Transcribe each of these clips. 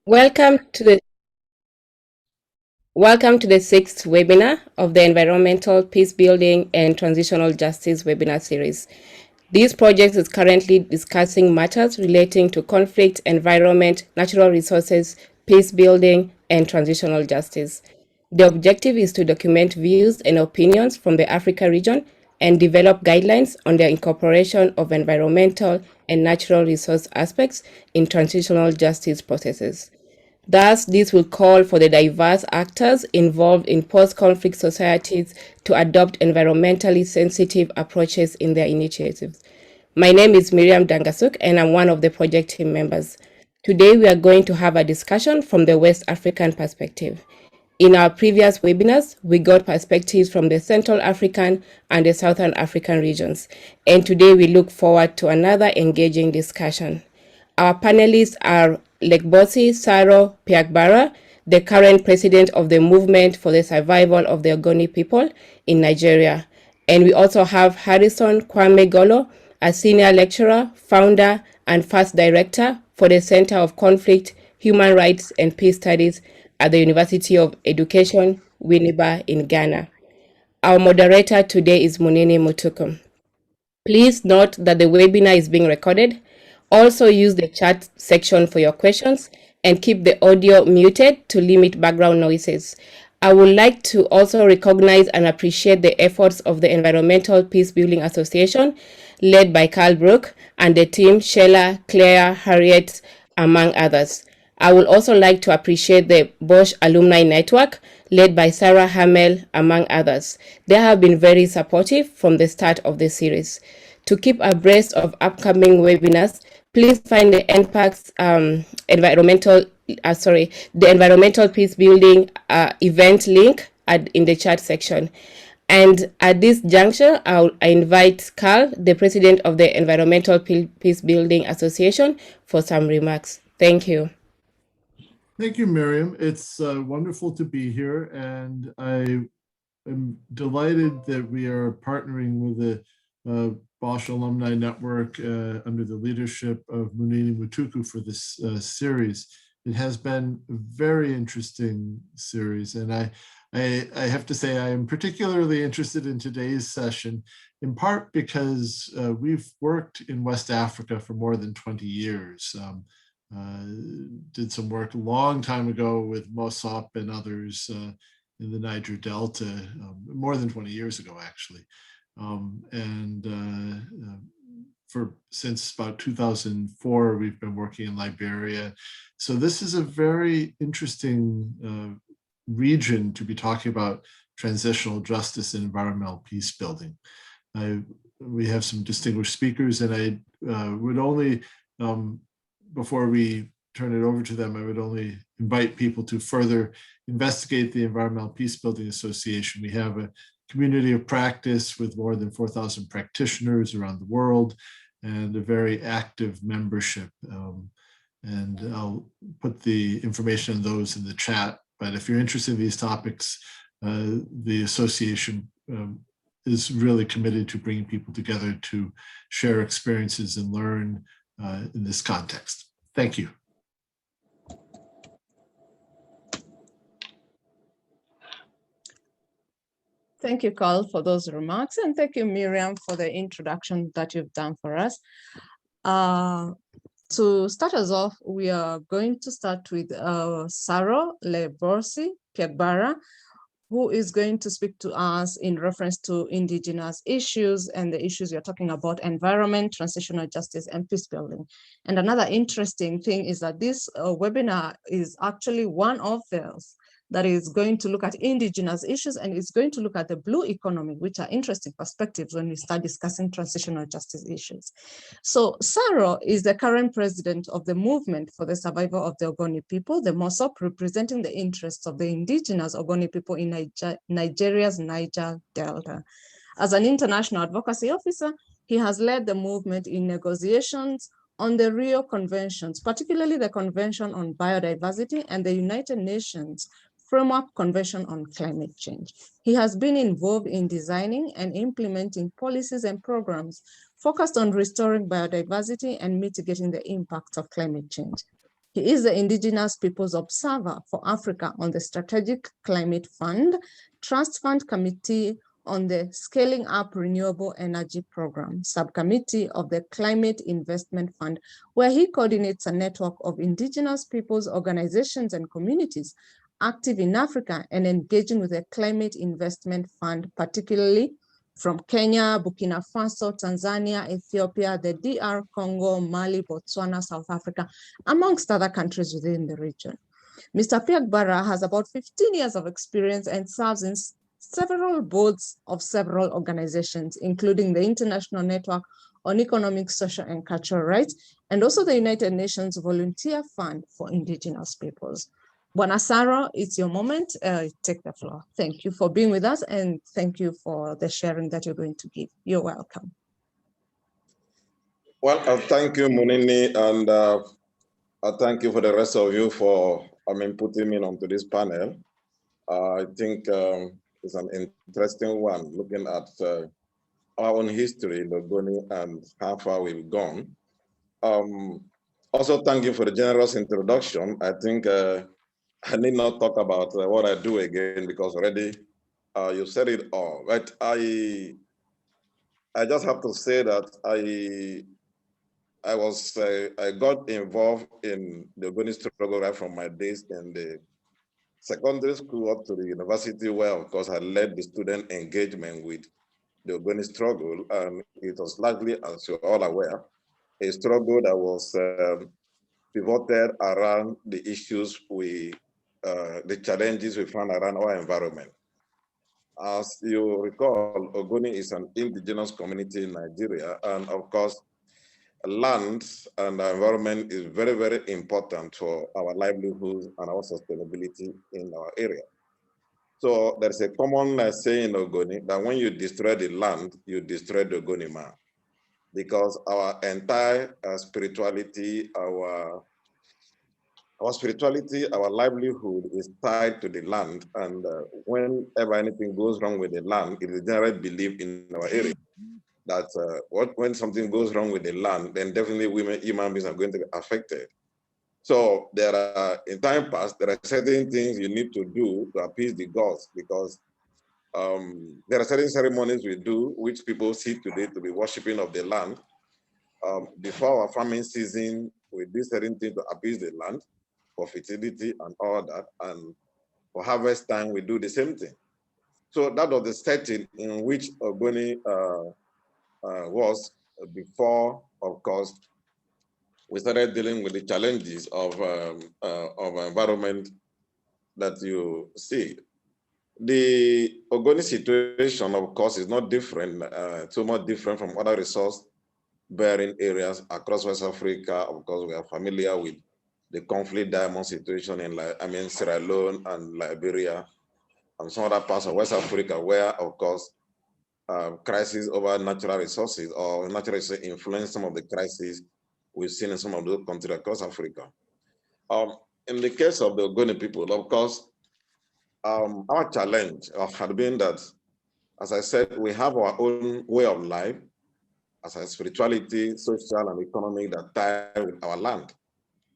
Welcome to the Welcome to the sixth webinar of the Environmental Peacebuilding and Transitional Justice webinar series. This project is currently discussing matters relating to conflict, environment, natural resources, peace building, and transitional justice. The objective is to document views and opinions from the Africa region and develop guidelines on the incorporation of environmental and natural resource aspects in transitional justice processes. Thus, this will call for the diverse actors involved in post-conflict societies to adopt environmentally sensitive approaches in their initiatives. My name is Miriam Dangasuk, and I'm one of the project team members. Today, we are going to have a discussion from the West African perspective. In our previous webinars, we got perspectives from the Central African and the Southern African regions, and today we look forward to another engaging discussion. Our panelists are Lekbosi Saro Piakbara, the current president of the Movement for the Survival of the Agony people in Nigeria. And we also have Harrison Kwame Golo, a senior lecturer, founder, and first director for the Center of Conflict, Human Rights, and Peace Studies at the University of Education, Winneba in Ghana. Our moderator today is Munini Mutukum. Please note that the webinar is being recorded. Also use the chat section for your questions and keep the audio muted to limit background noises. I would like to also recognize and appreciate the efforts of the Environmental Peacebuilding Association, led by Carl Brook, and the team Sheila, Claire, Harriet, among others. I would also like to appreciate the Bosch Alumni Network, led by Sarah Hamel, among others. They have been very supportive from the start of the series. To keep abreast of upcoming webinars, please find the EnPAx the Environmental Peacebuilding event link in the chat section. And at this juncture, I invite Carl, the president of the Environmental Peacebuilding Association, for some remarks. Thank you. Thank you, Miriam. It's wonderful to be here, and I am delighted that we are partnering with the Bosch Alumni Network under the leadership of Munini Mutuku for this series. It has been a very interesting series, and I have to say I am particularly interested in today's session, in part because we've worked in West Africa for more than 20 years. Did some work a long time ago with Mossop and others in the Niger Delta, more than 20 years ago, actually. Since about 2004, we've been working in Liberia. So this is a very interesting region to be talking about transitional justice and environmental peace building. We have some distinguished speakers, and I would only, before we turn it over to them, I would only invite people to further investigate the Environmental Peacebuilding Association. We have a community of practice with more than 4,000 practitioners around the world and a very active membership. And I'll put the information on those in the chat. But if you're interested in these topics, the association is really committed to bringing people together to share experiences and learn in this context. Thank you. Thank you, Carl, for those remarks, and thank you, Miriam, for the introduction that you've done for us. To start us off, we are going to start with Saro Lekbosi Piakbara, who is going to speak to us in reference to indigenous issues and the issues you're talking about: environment, transitional justice, and peace building. And another interesting thing is that this webinar is actually one of those that is going to look at indigenous issues, and it's going to look at the blue economy, which are interesting perspectives when we start discussing transitional justice issues. So Saro is the current president of the Movement for the Survival of the Ogoni People, the MOSOP, representing the interests of the indigenous Ogoni people in Nigeria's Niger Delta. As an international advocacy officer, he has led the movement in negotiations on the Rio Conventions, particularly the Convention on Biodiversity and the United Nations Framework Convention on Climate Change. He has been involved in designing and implementing policies and programs focused on restoring biodiversity and mitigating the impacts of climate change. He is the Indigenous Peoples Observer for Africa on the Strategic Climate Fund, Trust Fund Committee on the Scaling Up Renewable Energy Program, subcommittee of the Climate Investment Fund, where he coordinates a network of Indigenous peoples, organizations, and communities active in Africa and engaging with the Climate Investment Fund, particularly from Kenya, Burkina Faso, Tanzania, Ethiopia, the DR Congo, Mali, Botswana, South Africa, amongst other countries within the region. Mr. Piagbara has about 15 years of experience and serves in several boards of several organizations, including the International Network on Economic, Social, and Cultural Rights, and also the United Nations Volunteer Fund for Indigenous Peoples. Bwana Saro, it's your moment. Take the floor. Thank you for being with us, and thank you for the sharing that you're going to give. You're welcome. Well, thank you, Munini, and thank you for the rest of you for putting me onto this panel. I think it's an interesting one, looking at our own history, Ogoni, and how far we've gone. Also, thank you for the generous introduction. I think I need not talk about what I do again, because already you said it all. But I just have to say that I got involved in the Ogoni struggle right from my days in the secondary school up to the university, where, of course, I led the student engagement with the Ogoni struggle. And it was largely, as you're all aware, a struggle that was pivoted around the issues the challenges we found around our environment. As you recall, Ogoni is an indigenous community in Nigeria, and of course, land and the environment is very, very important for our livelihoods and our sustainability in our area. So there's a common saying in Ogoni that when you destroy the land, you destroy the Ogoni man, because our entire spirituality, our livelihood is tied to the land, and whenever anything goes wrong with the land, it is generally believed in our area that when something goes wrong with the land, then definitely human beings are going to be affected. So there are, in time past, there are certain things you need to do to appease the gods, because there are certain ceremonies we do which people see today to be worshiping of the land. Before our farming season, we do certain things to appease the land for fertility and all that, and for harvest time, we do the same thing. So that was the setting in which Ogoni was before, of course, we started dealing with the challenges of environment that you see. The Ogoni situation, of course, is not different, too much different from other resource-bearing areas across West Africa. Of course, we are familiar with the conflict diamond situation in Sierra Leone and Liberia and some other parts of West Africa, where, of course, crises over natural resources or natural resources influence some of the crises we've seen in some of those countries across Africa. In the case of the Ogoni people, of course, our challenge had been that, as I said, we have our own way of life, as a spirituality, social, and economic that tie with our land.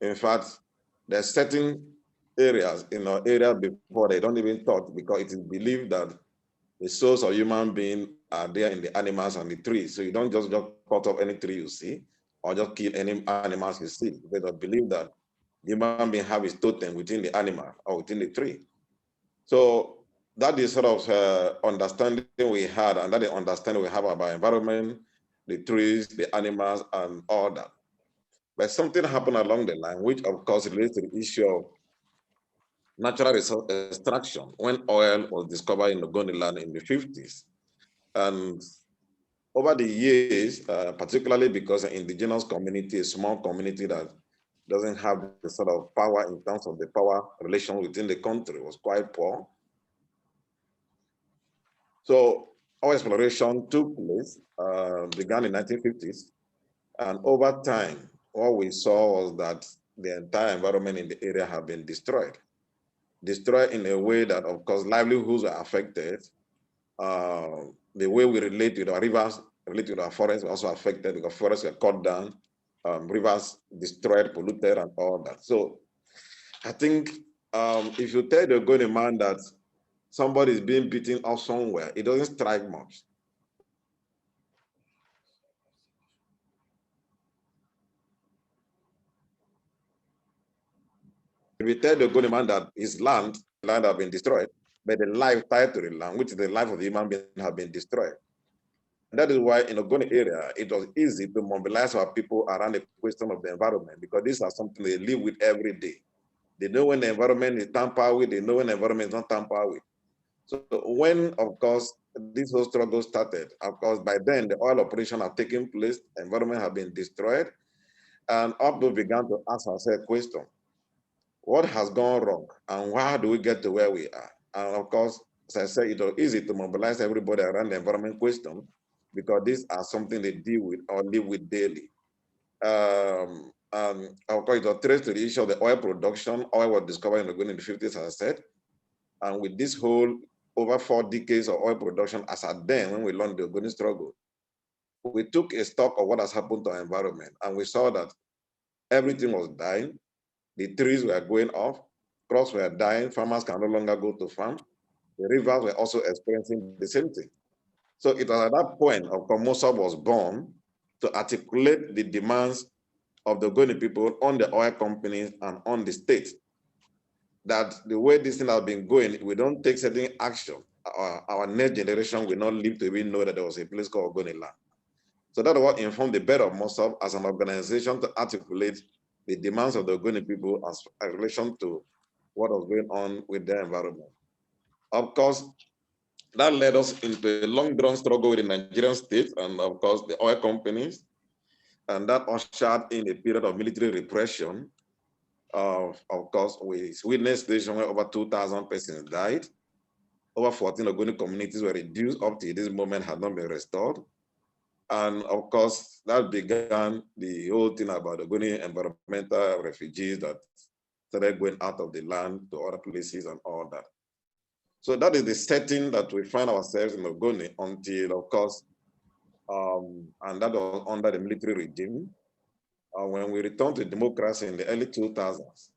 In fact, there are certain areas in our area before they don't even talk, because it is believed that the souls of human beings are there in the animals and the trees. So you don't just cut off any tree you see, or just kill any animals you see. They believe that the human being have his totem within the animal or within the tree. So that is sort of understanding we had, and that is understanding we have about environment, the trees, the animals, and all that. But something happened along the line, which of course relates to the issue of natural resource extraction when oil was discovered in Ogoni land in the 50s. And over the years, particularly because an indigenous community, a small community that doesn't have the sort of power in terms of the power relation within the country, was quite poor. So our exploration took place, began in 1950s. And over time, what we saw was that the entire environment in the area had been destroyed. Destroyed in a way that, of course, livelihoods are affected. The way we relate with our rivers, relate with our forests, were also affected because forests were cut down rivers destroyed, polluted, and all that. So I think if you tell the Ogoni man that somebody is being beaten up somewhere, it doesn't strike much. If you tell the Ogoni man that his land have been destroyed, but the life tied to the land, which is the life of the human being, have been destroyed. That is why in the Ogoni area, it was easy to mobilize our people around the question of the environment, because these are something they live with every day. They know when the environment is tampered with, they know when the environment is not tampered with. So when, of course, this whole struggle started, of course, by then the oil operation have taken place, environment have been destroyed, and Abdul began to ask ourselves a question: what has gone wrong, and why do we get to where we are? And of course, as I said, it was easy to mobilize everybody around the environment question, because these are something they deal with or live with daily. Of course, it was traced to the issue of the oil production. Oil was discovered in the 50s, as I said. And with this whole over 4 decades of oil production, as at then, when we launched the Ogoni struggle, we took a stock of what has happened to our environment, and we saw that everything was dying. The trees were going off, crops were dying, farmers can no longer go to farm. The rivers were also experiencing the same thing. So it was at that point of Mossab was born to articulate the demands of the Ogoni people on the oil companies and on the state, that the way this thing has been going, if we don't take certain action, our next generation will not live to even know that there was a place called Ogoni land. So that's what informed the Bed of Mossab as an organization to articulate the demands of the Ogoni people as in relation to what was going on with their environment. Of course, that led us into a long-drawn struggle with the Nigerian state and, of course, the oil companies. And that ushered in a period of military repression. Of course, we witnessed a situation where over 2,000 persons died. Over 14 Ogoni communities were reduced up to this moment, had not been restored. And of course, that began the whole thing about Ogoni environmental refugees that started going out of the land to other places and all that. So that is the setting that we find ourselves in Ogoni until, of course, and that was under the military regime. When we returned to democracy in the early 2000s,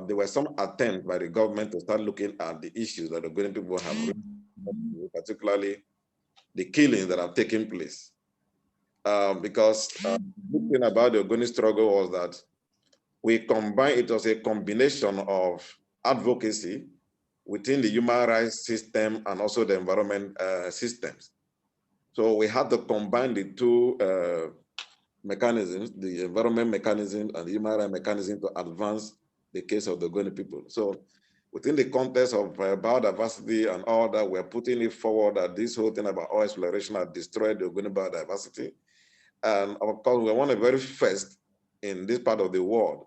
there were some attempts by the government to start looking at the issues that the Ogoni people have raised, particularly the killings that have taken place. Because the good thing about the Ogoni struggle was that it was a combination of advocacy within the human rights system and also the environment systems. So we had to combine the two mechanisms, the environment mechanism and the human rights mechanism, to advance the case of the Ogoni people. So within the context of biodiversity and all that, we're putting it forward that this whole thing about oil exploration has destroyed the Ogoni biodiversity. And of course, we're one of the very first in this part of the world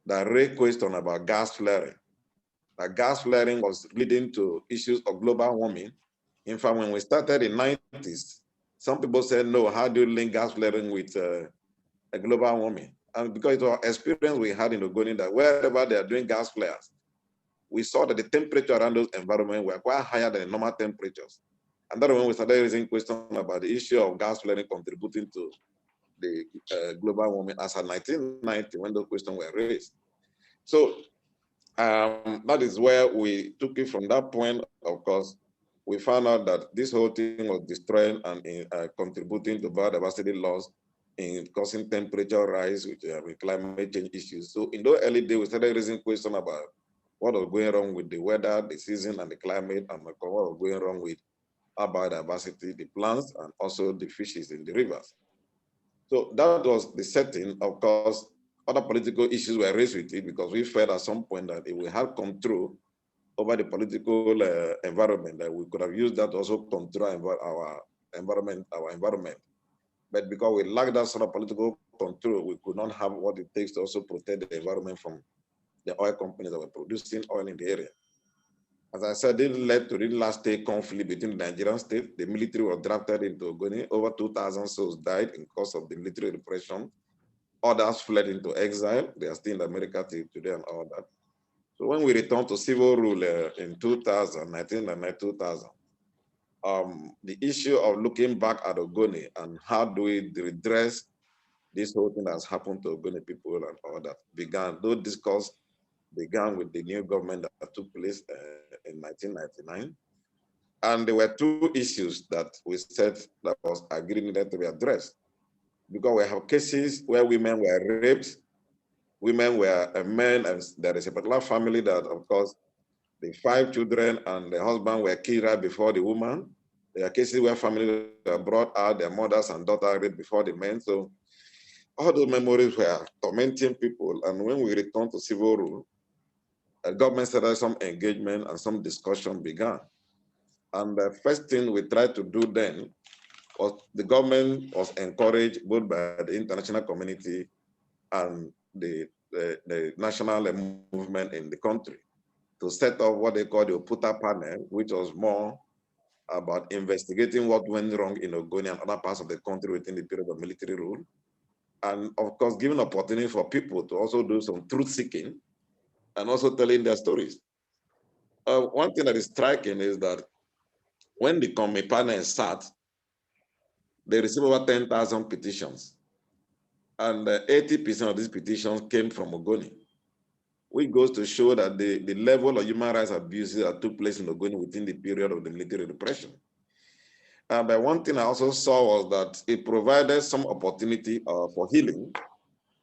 that raised question about gas flaring. That gas flaring was leading to issues of global warming. In fact, when we started in the 90s, some people said, no, how do you link gas flaring with a global warming? And because it was our experience we had in Ogoni that wherever they are doing gas flares, we saw that the temperature around those environments were quite higher than normal temperatures. And that's when we started raising questions about the issue of gas flaring contributing to the global warming as of 1990, when those questions were raised. So that is where we took it from that point. Of course, we found out that this whole thing was destroying and contributing to biodiversity loss, in causing temperature rise with climate change issues. So in those early days, we started raising questions about what was going wrong with the weather, the season, and the climate, and what was going wrong with our biodiversity, the plants, and also the fishes in the rivers. So that was the setting. Of course, other political issues were raised with it, because we felt at some point that if we had control over the political environment, that we could have used that to also control our environment. But because we lacked that sort of political control, we could not have what it takes to also protect the environment from the oil companies that were producing oil in the area. As I said, it led to the last state conflict between the Nigerian state. The military was drafted into Ogoni. Over 2,000 souls died in cause of the military repression. Others fled into exile. They are still in America today and all that. So when we returned to civil rule in 2000, 1999, 2000, the issue of looking back at Ogoni and how do we redress this whole thing has happened to Ogoni people and all that began. Though discourse began with the new government that took place in 1999. And there were two issues that we said that was agreed needed to be addressed. Because we have cases where women were raped, women were men, and there is a particular family that, of course, the 5 children and the husband were killed right before the woman. There are cases where families were brought out, their mothers and daughters raped before the men. So all those memories were tormenting people. And when we returned to civil rule, the government started some engagement and some discussion began. And the first thing we tried to do then was the government was encouraged both by the international community and the national movement in the country to set up what they call the Oputa panel, which was more about investigating what went wrong in Ogoni and other parts of the country within the period of military rule. And of course, giving opportunity for people to also do some truth seeking and also telling their stories. One thing that is striking is that when the committee panel sat, they received over 10,000 petitions. And 80% of these petitions came from Ogoni, which goes to show that the level of human rights abuses that took place in Ogoni within the period of the military repression. But one thing I also saw was that it provided some opportunity for healing,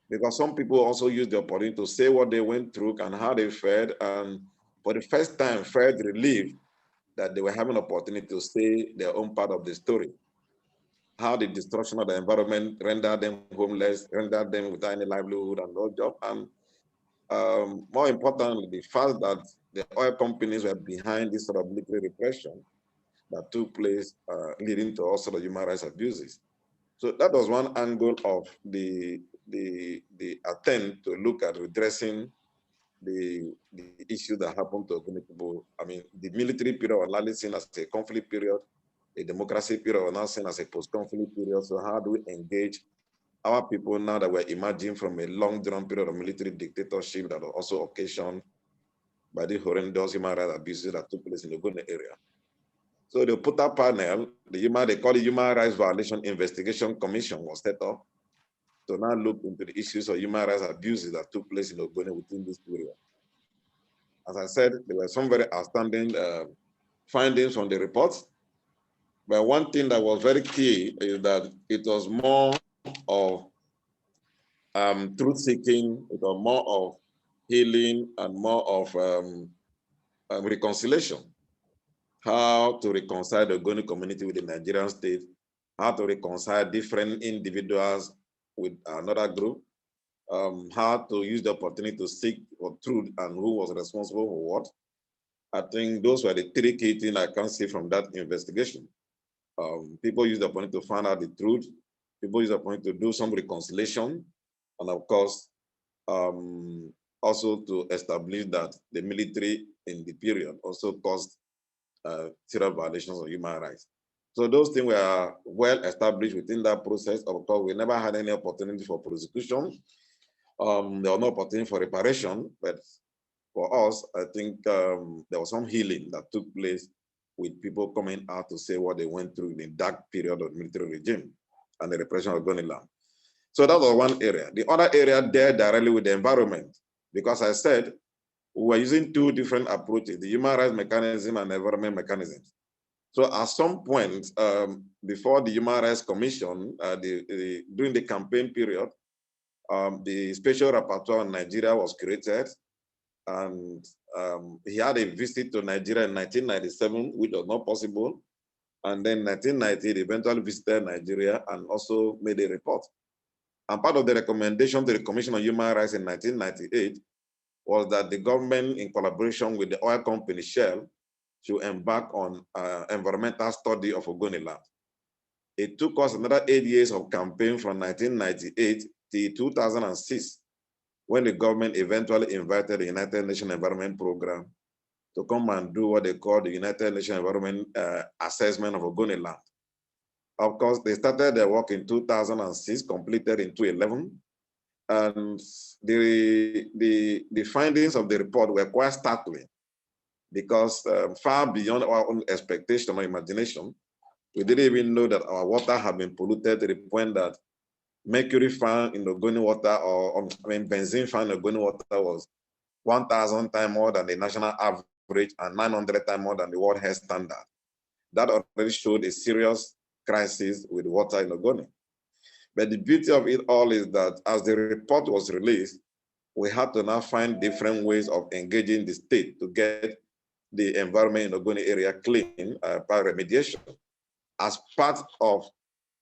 because some people also used the opportunity to say what they went through and how they fared, and for the first time felt relief that they were having an opportunity to say their own part of the story. How the destruction of the environment rendered them homeless, rendered them without any livelihood and no job. And more importantly, the fact that the oil companies were behind this sort of military repression that took place, leading to all sort of human rights abuses. So that was one angle of the attempt to look at redressing the issue that happened to Ogoni people. I mean, the military period was largely seen as a conflict period. The democracy period was now seen as a post-conflict period. So how do we engage our people now that we're emerging from a long-drawn period of military dictatorship that was also occasioned by the horrendous human rights abuses that took place in the Ogoni area? So the Oputa panel, they call it Human Rights Violation Investigation Commission, was set up to now look into the issues of human rights abuses that took place in Ogoni within this period. As I said, there were some very outstanding findings from the reports. But one thing that was very key is that it was more of truth-seeking, it was more of healing and more of reconciliation. How to reconcile the Ogoni community with the Nigerian state, how to reconcile different individuals with another group, how to use the opportunity to seek for truth and who was responsible for what. I think those were the 3 key things I can see from that investigation. People use the opportunity to find out the truth. People use the opportunity to do some reconciliation. And of course, also to establish that the military in the period also caused serious violations of human rights. So those things were well established within that process. Of course, we never had any opportunity for prosecution. There was no opportunity for reparation, but for us, I think there was some healing that took place with people coming out to say what they went through in the dark period of the military regime and the repression of Ogoni land. So that was one area. The other area dealt directly with the environment, because I said we were using 2 different approaches, the human rights mechanism and environment mechanisms. So at some point, before the Human Rights Commission, during the campaign period, the Special Rapporteur on Nigeria was created, and he had a visit to Nigeria in 1997, which was not possible. And then in 1990, he eventually visited Nigeria and also made a report. And part of the recommendation to the Commission on Human Rights in 1998 was that the government, in collaboration with the oil company Shell, should embark on environmental study of Ogoni land. It took us another 8 years of campaign from 1998 to 2006, when the government eventually invited the United Nations Environment Program to come and do what they call the United Nations Environment Assessment of Ogoni land. Of course, they started their work in 2006, completed in 2011. And the findings of the report were quite startling, because far beyond our own expectation or imagination, we didn't even know that our water had been polluted to the point that mercury found in Ogoni water, or benzene found in Ogoni water was 1,000 times more than the national average and 900 times more than the World Health Standard. That already showed a serious crisis with water in Ogoni. But the beauty of it all is that as the report was released, we had to now find different ways of engaging the state to get the environment in Ogoni area clean by remediation as part of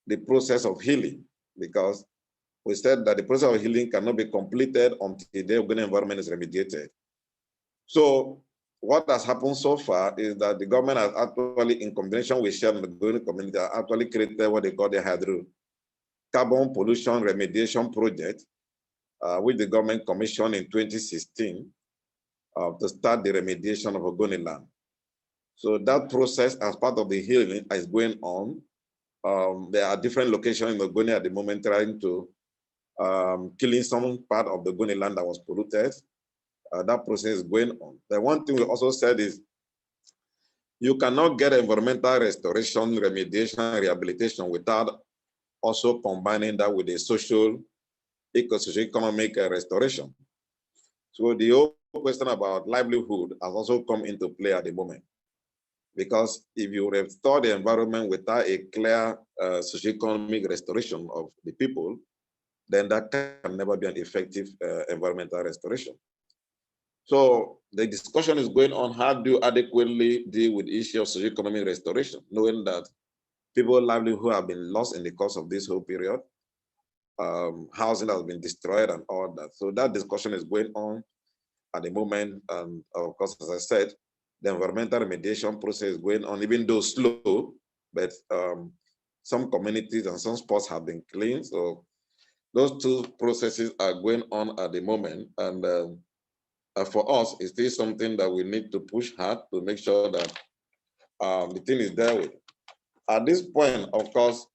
the process of healing, because we said that the process of healing cannot be completed until the Ogoni environment is remediated. So what has happened so far is that the government has actually, in combination with Shell and the Ogoni community, actually created what they call the hydrocarbon pollution remediation project, which the government commissioned in 2016 to start the remediation of Ogoni land. So that process, as part of the healing, is going on. There are different locations in Ogoni at the moment trying to killing some part of the Ogoni land that was polluted. That process is going on. The one thing we also said is you cannot get environmental restoration, remediation, rehabilitation without also combining that with a social, economic restoration. So the whole question about livelihood has also come into play at the moment. Because if you restore the environment without a clear socioeconomic restoration of the people, then that can never be an effective environmental restoration. So the discussion is going on, how do you adequately deal with the issue of socioeconomic restoration, knowing that people's livelihood have been lost in the course of this whole period, housing has been destroyed and all that. So that discussion is going on at the moment. And of course, as I said, the environmental remediation process is going on, even though slow, but some communities and some spots have been cleaned. So those two processes are going on at the moment. And for us, it's still something that we need to push hard to make sure that the thing is there with. At this point, of course,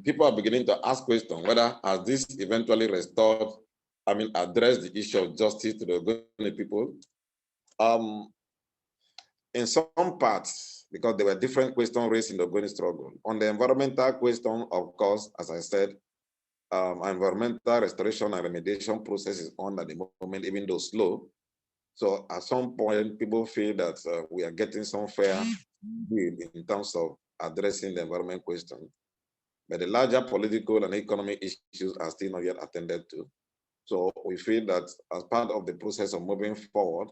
people are beginning to ask questions whether has this eventually restored, addressed the issue of justice to the Ogoni people. In some parts, because there were different questions raised in the Ogoni struggle. On the environmental question, of course, as I said, environmental restoration and remediation process is on at the moment, even though slow. So at some point, people feel that we are getting some fair deal in terms of addressing the environment question. But the larger political and economic issues are still not yet attended to. So we feel that as part of the process of moving forward,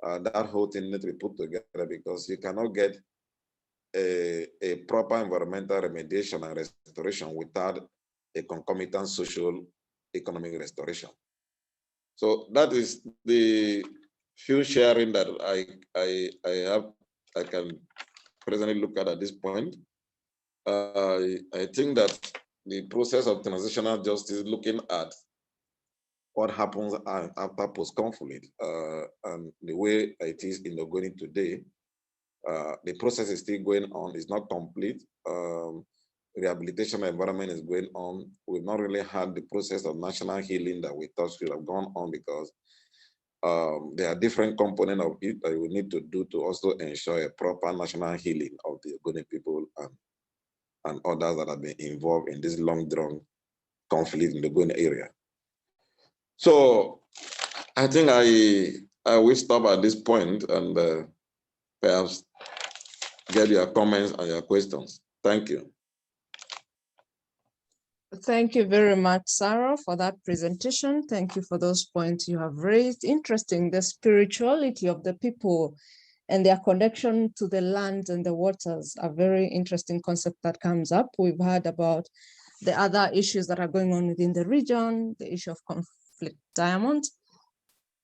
that whole thing needs to be put together, because you cannot get a proper environmental remediation and restoration without a concomitant social economic restoration. So that is the few sharing that I can presently look at this point. I think that the process of transitional justice, looking at what happens after post-conflict and the way it is in Ogoni today, the process is still going on. It's not complete. Rehabilitation environment is going on. We've not really had the process of national healing that we thought should have gone on, because there are different components of it that we need to do to also ensure a proper national healing of the Ogoni people and others that have been involved in this long-drawn conflict in the Ogoni area. So I think I will stop at this point and perhaps get your comments and your questions. Thank you. Thank you very much, Sarah, for that presentation. Thank you for those points you have raised. Interesting, the spirituality of the people and their connection to the land and the waters, a very interesting concept that comes up. We've heard about the other issues that are going on within the region, the issue of conflict diamonds.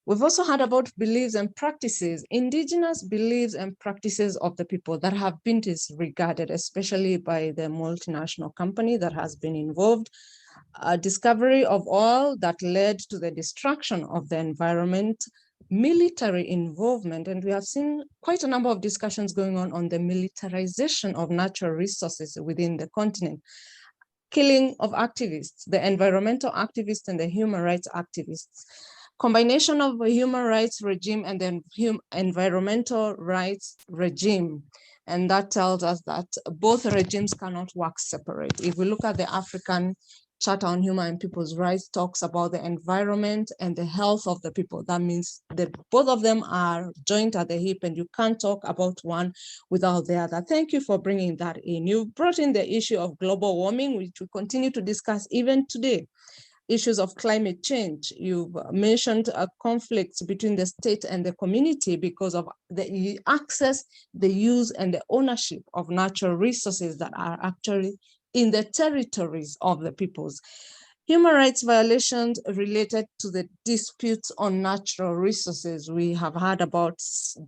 We've also heard about beliefs and practices, indigenous beliefs and practices of the people that have been disregarded, especially by the multinational company that has been involved. Discovery of oil that led to the destruction of the environment, military involvement, and we have seen quite a number of discussions going on the militarization of natural resources within the continent. Killing of activists, the environmental activists and the human rights activists. Combination of a human rights regime and then environmental rights regime. And that tells us that both regimes cannot work separate. If we look at the African Charter on Human and People's Rights, talks about the environment and the health of the people. That means that both of them are joined at the hip, and you can't talk about one without the other. Thank you for bringing that in. You brought in the issue of global warming, which we continue to discuss even today. Issues of climate change. You've mentioned conflicts between the state and the community because of the access, the use, and the ownership of natural resources that are actually in the territories of the peoples. Human rights violations related to the disputes on natural resources. We have heard about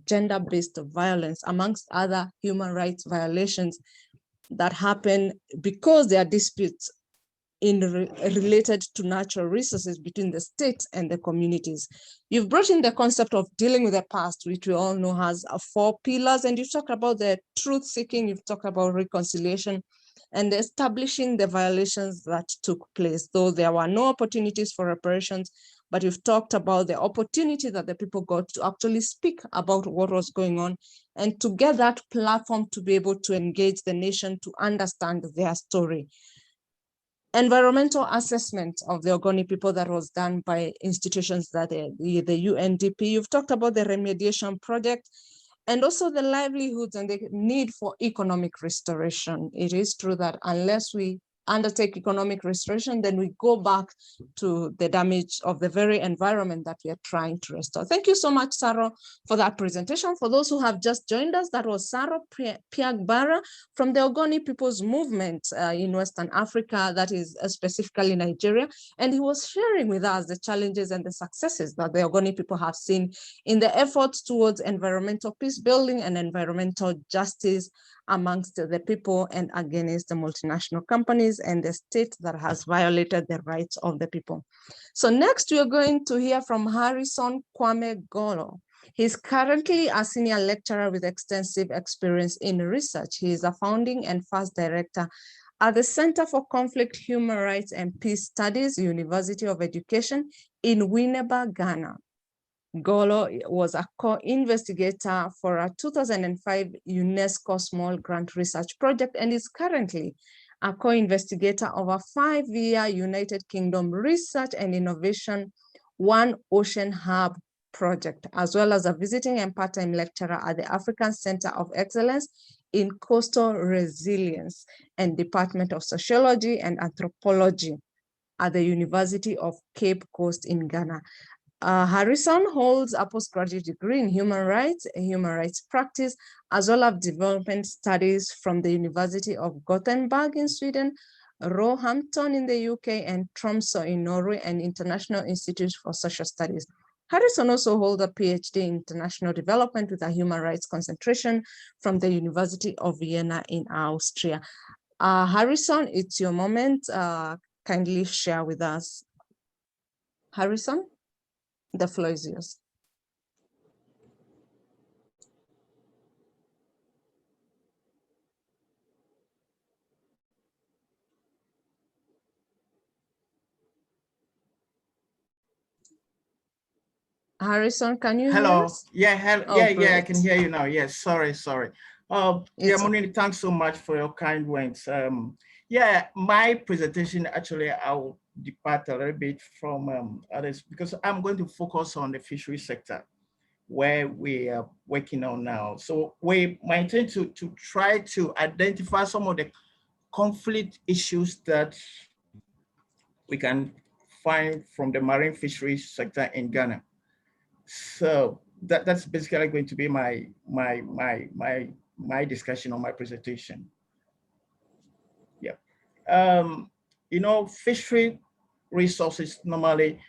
gender-based violence, amongst other human rights violations that happen because there are disputes related to natural resources between the state and the communities. You've brought in the concept of dealing with the past, which we all know has 4 pillars, and you've talked about the truth seeking, you've talked about reconciliation, and establishing the violations that took place. Though there were no opportunities for reparations, but you've talked about the opportunity that the people got to actually speak about what was going on and to get that platform to be able to engage the nation to understand their story. Environmental assessment of the Agony people that was done by institutions that the UNDP. You've talked about the remediation project and also the livelihoods and the need for economic restoration. It is true that unless we undertake economic restoration, then we go back to the damage of the very environment that we are trying to restore. Thank you so much, Saro, for that presentation. For those who have just joined us, that was Saro Piagbara from the Ogoni People's Movement in Western Africa, that is specifically Nigeria. And he was sharing with us the challenges and the successes that the Ogoni people have seen in the efforts towards environmental peace building and environmental justice amongst the people and against the multinational companies and the state that has violated the rights of the people. So next, we are going to hear from Harrison Kwame Golo. He's currently a senior lecturer with extensive experience in research. He is a founding and first director at the Center for Conflict, Human Rights and Peace Studies, University of Education in Winneba, Ghana. Golo was a co-investigator for a 2005 UNESCO Small Grant Research Project and is currently a co-investigator of a 5-year United Kingdom Research and Innovation One Ocean Hub project, as well as a visiting and part-time lecturer at the African Center of Excellence in Coastal Resilience and Department of Sociology and Anthropology at the University of Cape Coast in Ghana. Harrison holds a postgraduate degree in human rights practice, as well as development studies from the University of Gothenburg in Sweden, Roehampton in the UK, and Tromsø in Norway, and International Institute for Social Studies. Harrison also holds a PhD in international development with a human rights concentration from the University of Vienna in Austria. Harrison, it's your moment. Kindly share with us. Harrison? The floor is yours. Harrison, can you hear us? Yeah, Oh, yeah, I can great. hear you now. Yes, sorry. Yeah, Monique, thanks so much for your kind words. Yeah, my presentation, actually, I'll depart a little bit from others because I'm going to focus on the fishery sector where we are working on now. So my intent to try to identify some of the conflict issues that we can find from the marine fisheries sector in Ghana. So that's basically going to be my discussion on my presentation. Yeah, you know, fishery resources normally,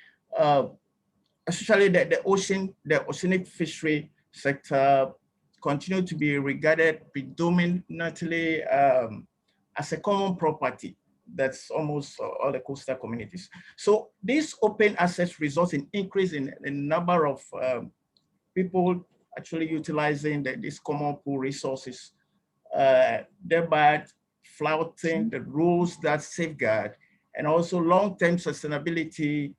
especially the oceanic fishery sector, continue to be regarded predominantly as a common property. That's almost all the coastal communities. So this open access results in increase in the number of people actually utilizing these common pool resources, thereby flouting the rules that safeguard and also long-term sustainability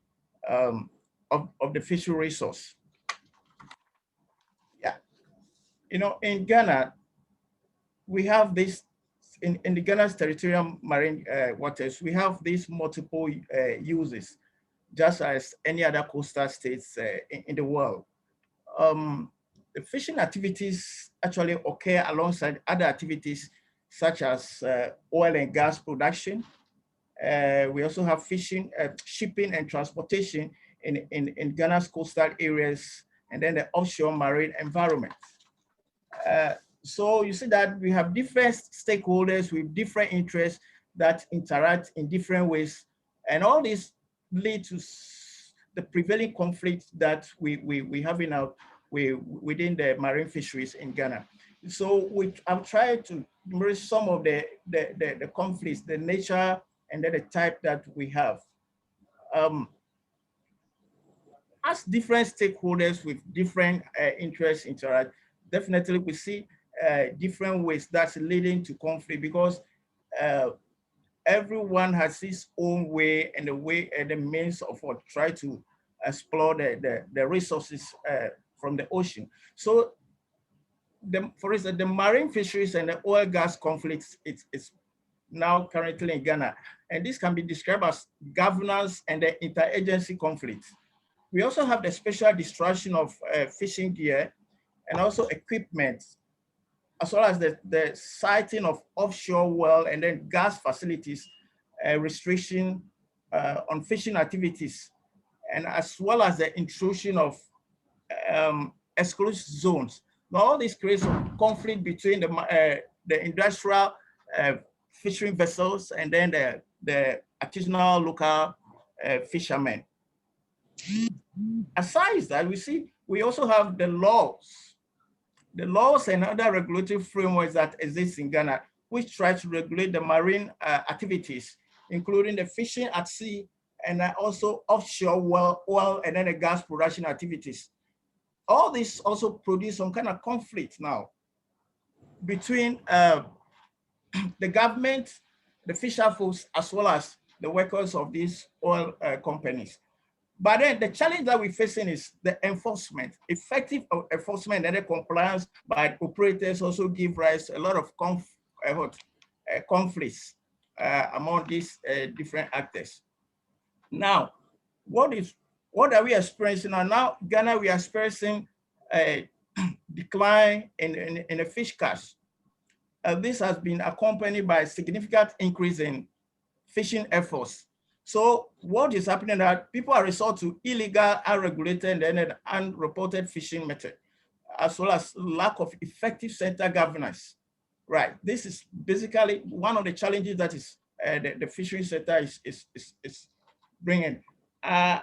of the fishery resource. Yeah, you know, in Ghana, we have this in the Ghana's territorial marine waters, we have these multiple uses, just as any other coastal states in the world. The fishing activities actually occur alongside other activities such as oil and gas production. We also have fishing, shipping and transportation in Ghana's coastal areas, and then the offshore marine environment. So you see that we have different stakeholders with different interests that interact in different ways, and all this lead to the prevailing conflict that we have in our within the marine fisheries in Ghana. So I've tried to merge some of the conflicts, the nature and then the type that we have. As different stakeholders with different interests interact, definitely we see different ways that's leading to conflict, because everyone has his own way and the way and the means of what try to explore the resources from the ocean. So for instance, the marine fisheries and the oil gas conflicts, it's now currently in Ghana. And this can be described as governance and the interagency conflicts. We also have the special destruction of fishing gear and also equipment, as well as the siting of offshore well and then gas facilities, restriction on fishing activities, and as well as the intrusion of exclusive zones. Now, all this creates a conflict between the industrial fishing vessels and then the artisanal local fishermen. Aside that, we also have the laws and other regulatory frameworks that exist in Ghana, which try to regulate the marine activities, including the fishing at sea and also offshore oil and then the gas production activities. All this also produce some kind of conflict now between the government, the fisher folks, as well as the workers of these oil companies. But then the challenge that we're facing is the enforcement. Effective enforcement and the compliance by operators also give rise to a lot of conflicts among these different actors. Now, what are we experiencing now? Now, Ghana, we are experiencing a decline in the fish catch. This has been accompanied by a significant increase in fishing efforts. So what is happening that people are resort to illegal, unregulated, and unreported fishing method, as well as lack of effective center governance. Right. This is basically one of the challenges that is the fishery sector is bringing. I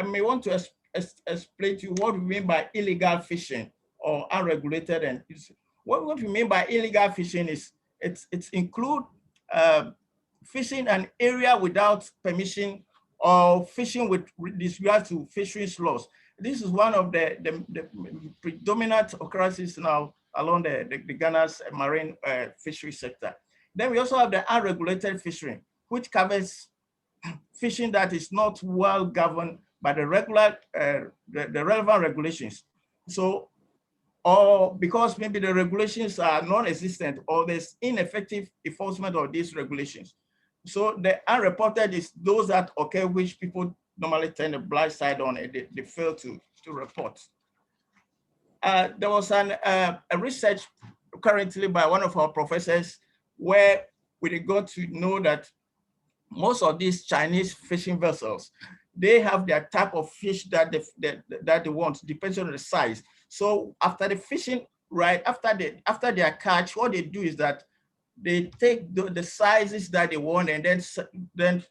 may want to explain to you what we mean by illegal fishing or unregulated, and what we mean by illegal fishing is it's include fishing an area without permission or fishing with disregard to fisheries laws. This is one of the predominant occurrences now along the Ghana's marine fishery sector. Then we also have the unregulated fishing, which covers fishing that is not well governed by the relevant regulations. So, or because maybe the regulations are non-existent or there's ineffective enforcement of these regulations. So the unreported is those that occur which people normally turn a blind side on and they fail to report. There was a research currently by one of our professors where we got to know that most of these Chinese fishing vessels, they have their type of fish that they want, depends on the size. So after the fishing, right, after their catch, what they do is that they take the sizes that they want and then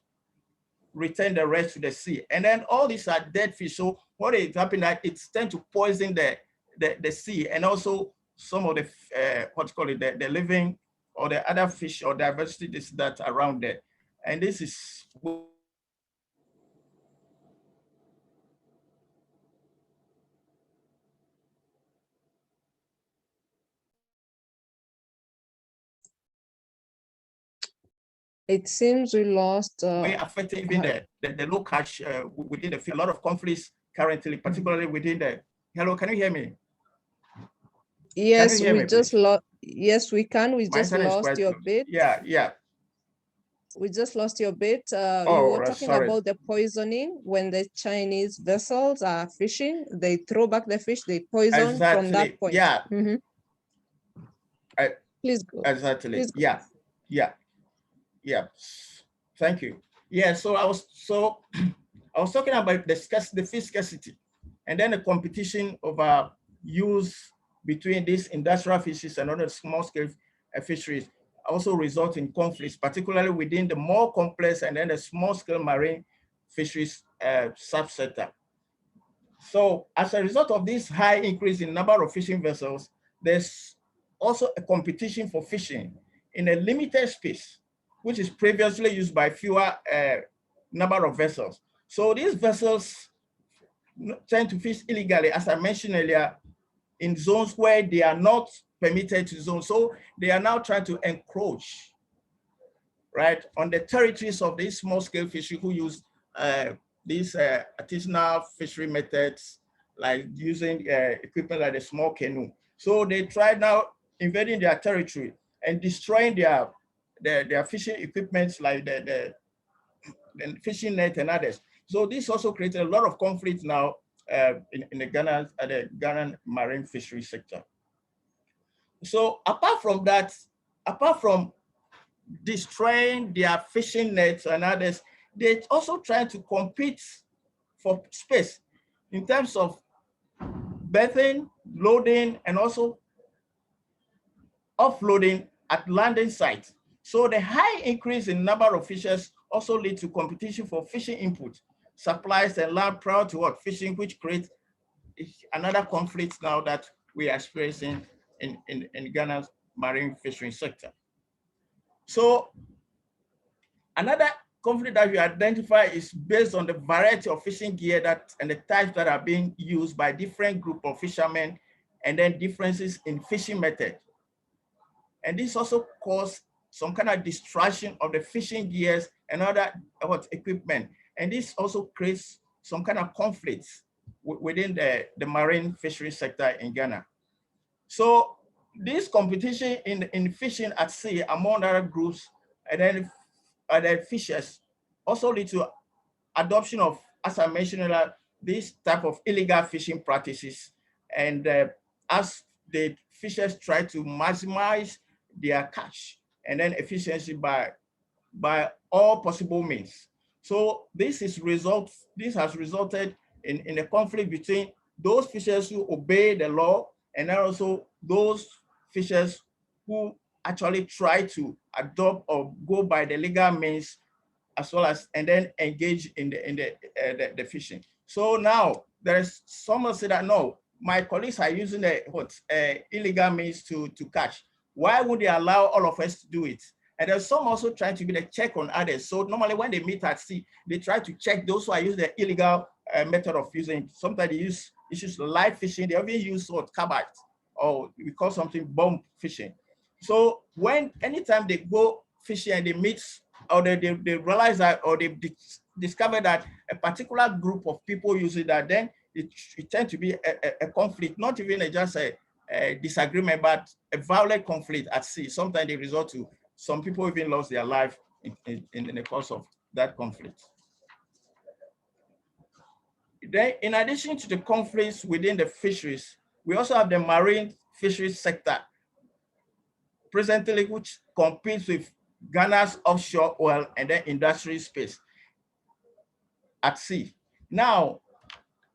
return the rest to the sea. And then all these are dead fish. So what is happening that it's tend to poison the sea and also some of the the living or the other fish or diversity that around there. And this is it seems we lost affecting even the low catch within the field. A lot of conflicts currently, particularly within the. Hello, can you hear me? Yes, we just lost. Yes, we can. We My just internet is lost quite your slow. bit. Yeah. We just lost your bit. You Oh, were talking sorry. about the poisoning when the Chinese vessels are fishing. They throw back the fish, they poison from that Exactly. point. Yeah. Mhm. Please go. Exactly. Please go. Yeah. Thank you. Yeah. So I was talking about the fish scarcity, and then the competition over use between these industrial fishes and other small-scale fisheries also result in conflicts, particularly within the more complex and then the small-scale marine fisheries subsector. So as a result of this high increase in number of fishing vessels, there's also a competition for fishing in a limited space, which is previously used by fewer number of vessels. So these vessels tend to fish illegally, as I mentioned earlier, in zones where they are not permitted to zone. So they are now trying to encroach, right, on the territories of these small-scale fishery who use these artisanal fishery methods, like using equipment like a small canoe. So they try now invading their territory and destroying their fishing equipment, like the fishing net and others. So this also created a lot of conflict now in the Ghanaian marine fishery sector. So apart from that, apart from destroying their fishing nets and others, they also try to compete for space in terms of berthing, loading, and also offloading at landing sites. So the high increase in number of fishers also lead to competition for fishing input, supplies, and land prior to fishing, which creates another conflict now that we are experiencing in Ghana's marine fishery sector. So another conflict that we identify is based on the variety of fishing gear and the types that are being used by different group of fishermen, and then differences in fishing method. And this also caused some kind of distraction of the fishing gears and other equipment. And this also creates some kind of conflicts within the marine fishery sector in Ghana. So this competition in fishing at sea among other groups and then the fishers also lead to adoption of, as I mentioned, this type of illegal fishing practices. And as the fishers try to maximize their catch and then efficiency by all possible means. So this has resulted in a conflict between those fishers who obey the law and then also those fishers who actually try to adopt or go by the legal means, as well as and then engage in the fishing. So now there's someone say that no, my colleagues are using illegal means to catch. Why would they allow all of us to do it? And there's some also trying to be the check on others. So normally when they meet at sea, they try to check those who are using the illegal method of using. Sometimes they use live fishing. They even use cabite, or we call something bomb fishing. So anytime they go fishing and they meet, or they realize that, or they discover that a particular group of people using that, then it tends to be a conflict, not even just a disagreement, but a violent conflict at sea. Sometimes they resort to some people even lost their life in the course of that conflict. Then, in addition to the conflicts within the fisheries, we also have the marine fisheries sector presently, which competes with Ghana's offshore oil and then industry space at sea. Now,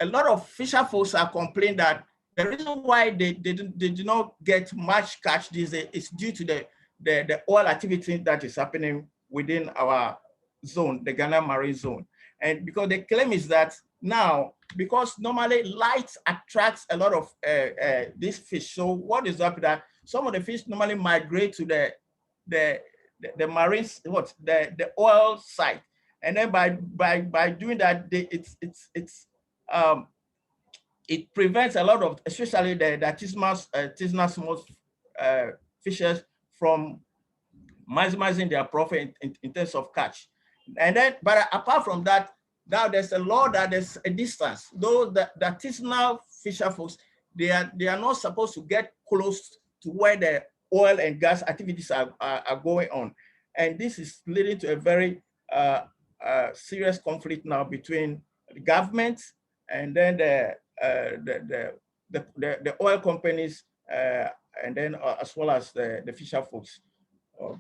a lot of fisher folks are complaining that the reason why they do not get much catch these days is due to the oil activity that is happening within our zone, the Ghana Marine Zone. And because the claim is that now, because normally light attracts a lot of these fish. So what is up with that? Some of the fish normally migrate to the marine, the oil site. And then by doing that, it prevents a lot of, especially the artisanal small fishers from maximizing their profit in terms of catch. And then, but apart from that, now there's a law that there's a distance. Though the artisanal fisher folks, they are not supposed to get close to where the oil and gas activities are going on. And this is leading to a very serious conflict now between the government and then the oil companies, and then as well as the fisher folks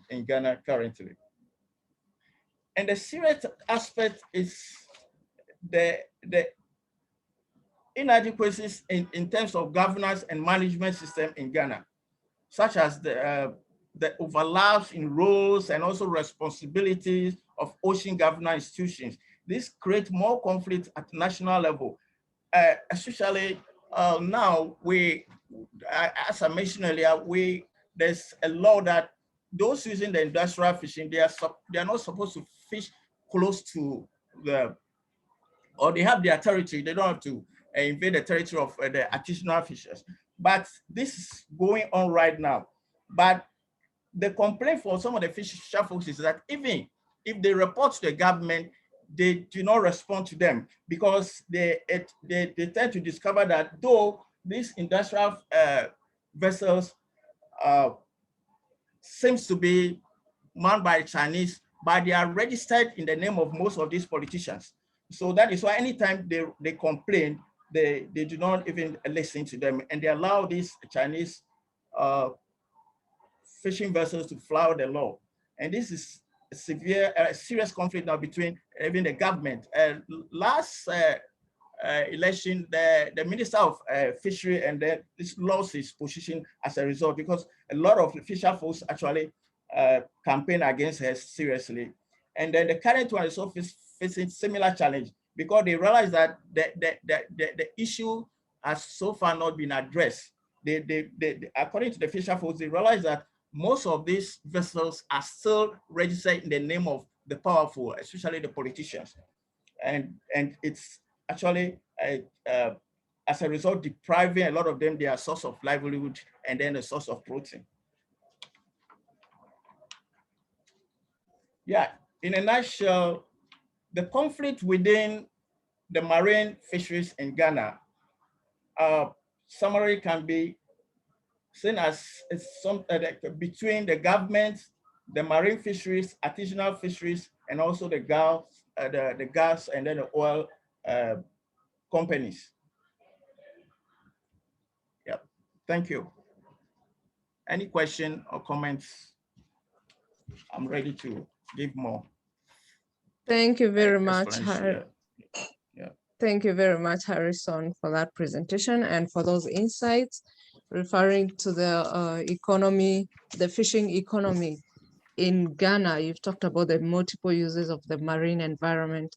in Ghana currently. And the serious aspect is the inadequacies in terms of governance and management system in Ghana, such as the overlaps in roles and also responsibilities of ocean governance institutions. This creates more conflict at national level, especially now as I mentioned earlier, there's a law that those using the industrial fishing, they are not supposed to fish close to or they have their territory. They don't have to invade the territory of the artisanal fishers. But this is going on right now. But the complaint for some of the fisher folks is that even if they report to the government, they do not respond to them, because they tend to discover that though these industrial vessels seems to be manned by Chinese, but they are registered in the name of most of these politicians. So that is why anytime they complain, they do not even listen to them, and they allow these Chinese fishing vessels to flout the law. And this is a serious conflict now between even the government. Last election, the Minister of Fisheries and this lost his position as a result, because a lot of the fisher folks actually campaign against her seriously. And then the current one is also facing similar challenge, because they realize that the issue has so far not been addressed. According to the fisher folks, they realize that most of these vessels are still registered in the name of the powerful, especially the politicians. And it's actually, as a result, depriving a lot of them their source of livelihood and then a source of protein. Yeah, in a nutshell, the conflict within the marine fisheries in Ghana, summary can be seen as between the government, the marine fisheries, artisanal fisheries, and also the gas and then the oil companies. Yeah, thank you. Any question or comments? I'm ready to give more. Thank you very much. Yeah. Thank you very much, Harrison, for that presentation and for those insights referring to the economy, the fishing economy in Ghana. You've talked about the multiple uses of the marine environment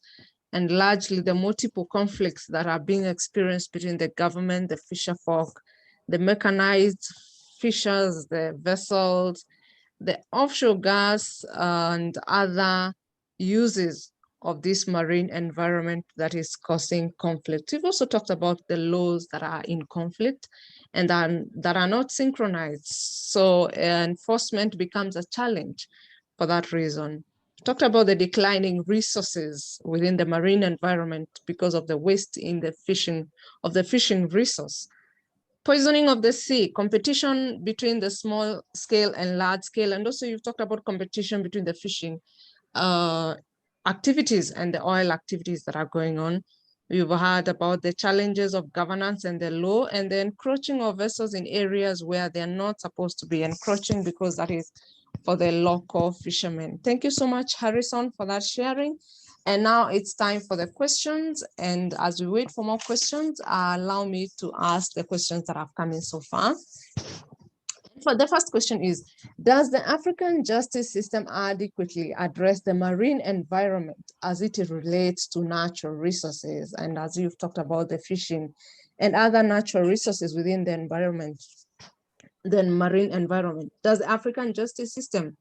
and largely the multiple conflicts that are being experienced between the government, the fisher folk, the mechanized fishers, the vessels, the offshore gas, and other uses of this marine environment that is causing conflict. We've also talked about the laws that are in conflict and that are not synchronized. So enforcement becomes a challenge for that reason. We talked about the declining resources within the marine environment because of the waste in the fishing resource. Poisoning of the sea, competition between the small scale and large scale. And also you've talked about competition between the fishing activities and the oil activities that are going on. We've heard about the challenges of governance and the law, and the encroaching of vessels in areas where they're not supposed to be encroaching, because that is for the local fishermen. Thank you so much, Harrison, for that sharing. And now it's time for the questions. And as we wait for more questions, allow me to ask the questions that have come in so far. For the first question is, does the African justice system adequately address the marine environment as it relates to natural resources? And as you've talked about the fishing and other natural resources within the environment, the marine environment, does the African justice system,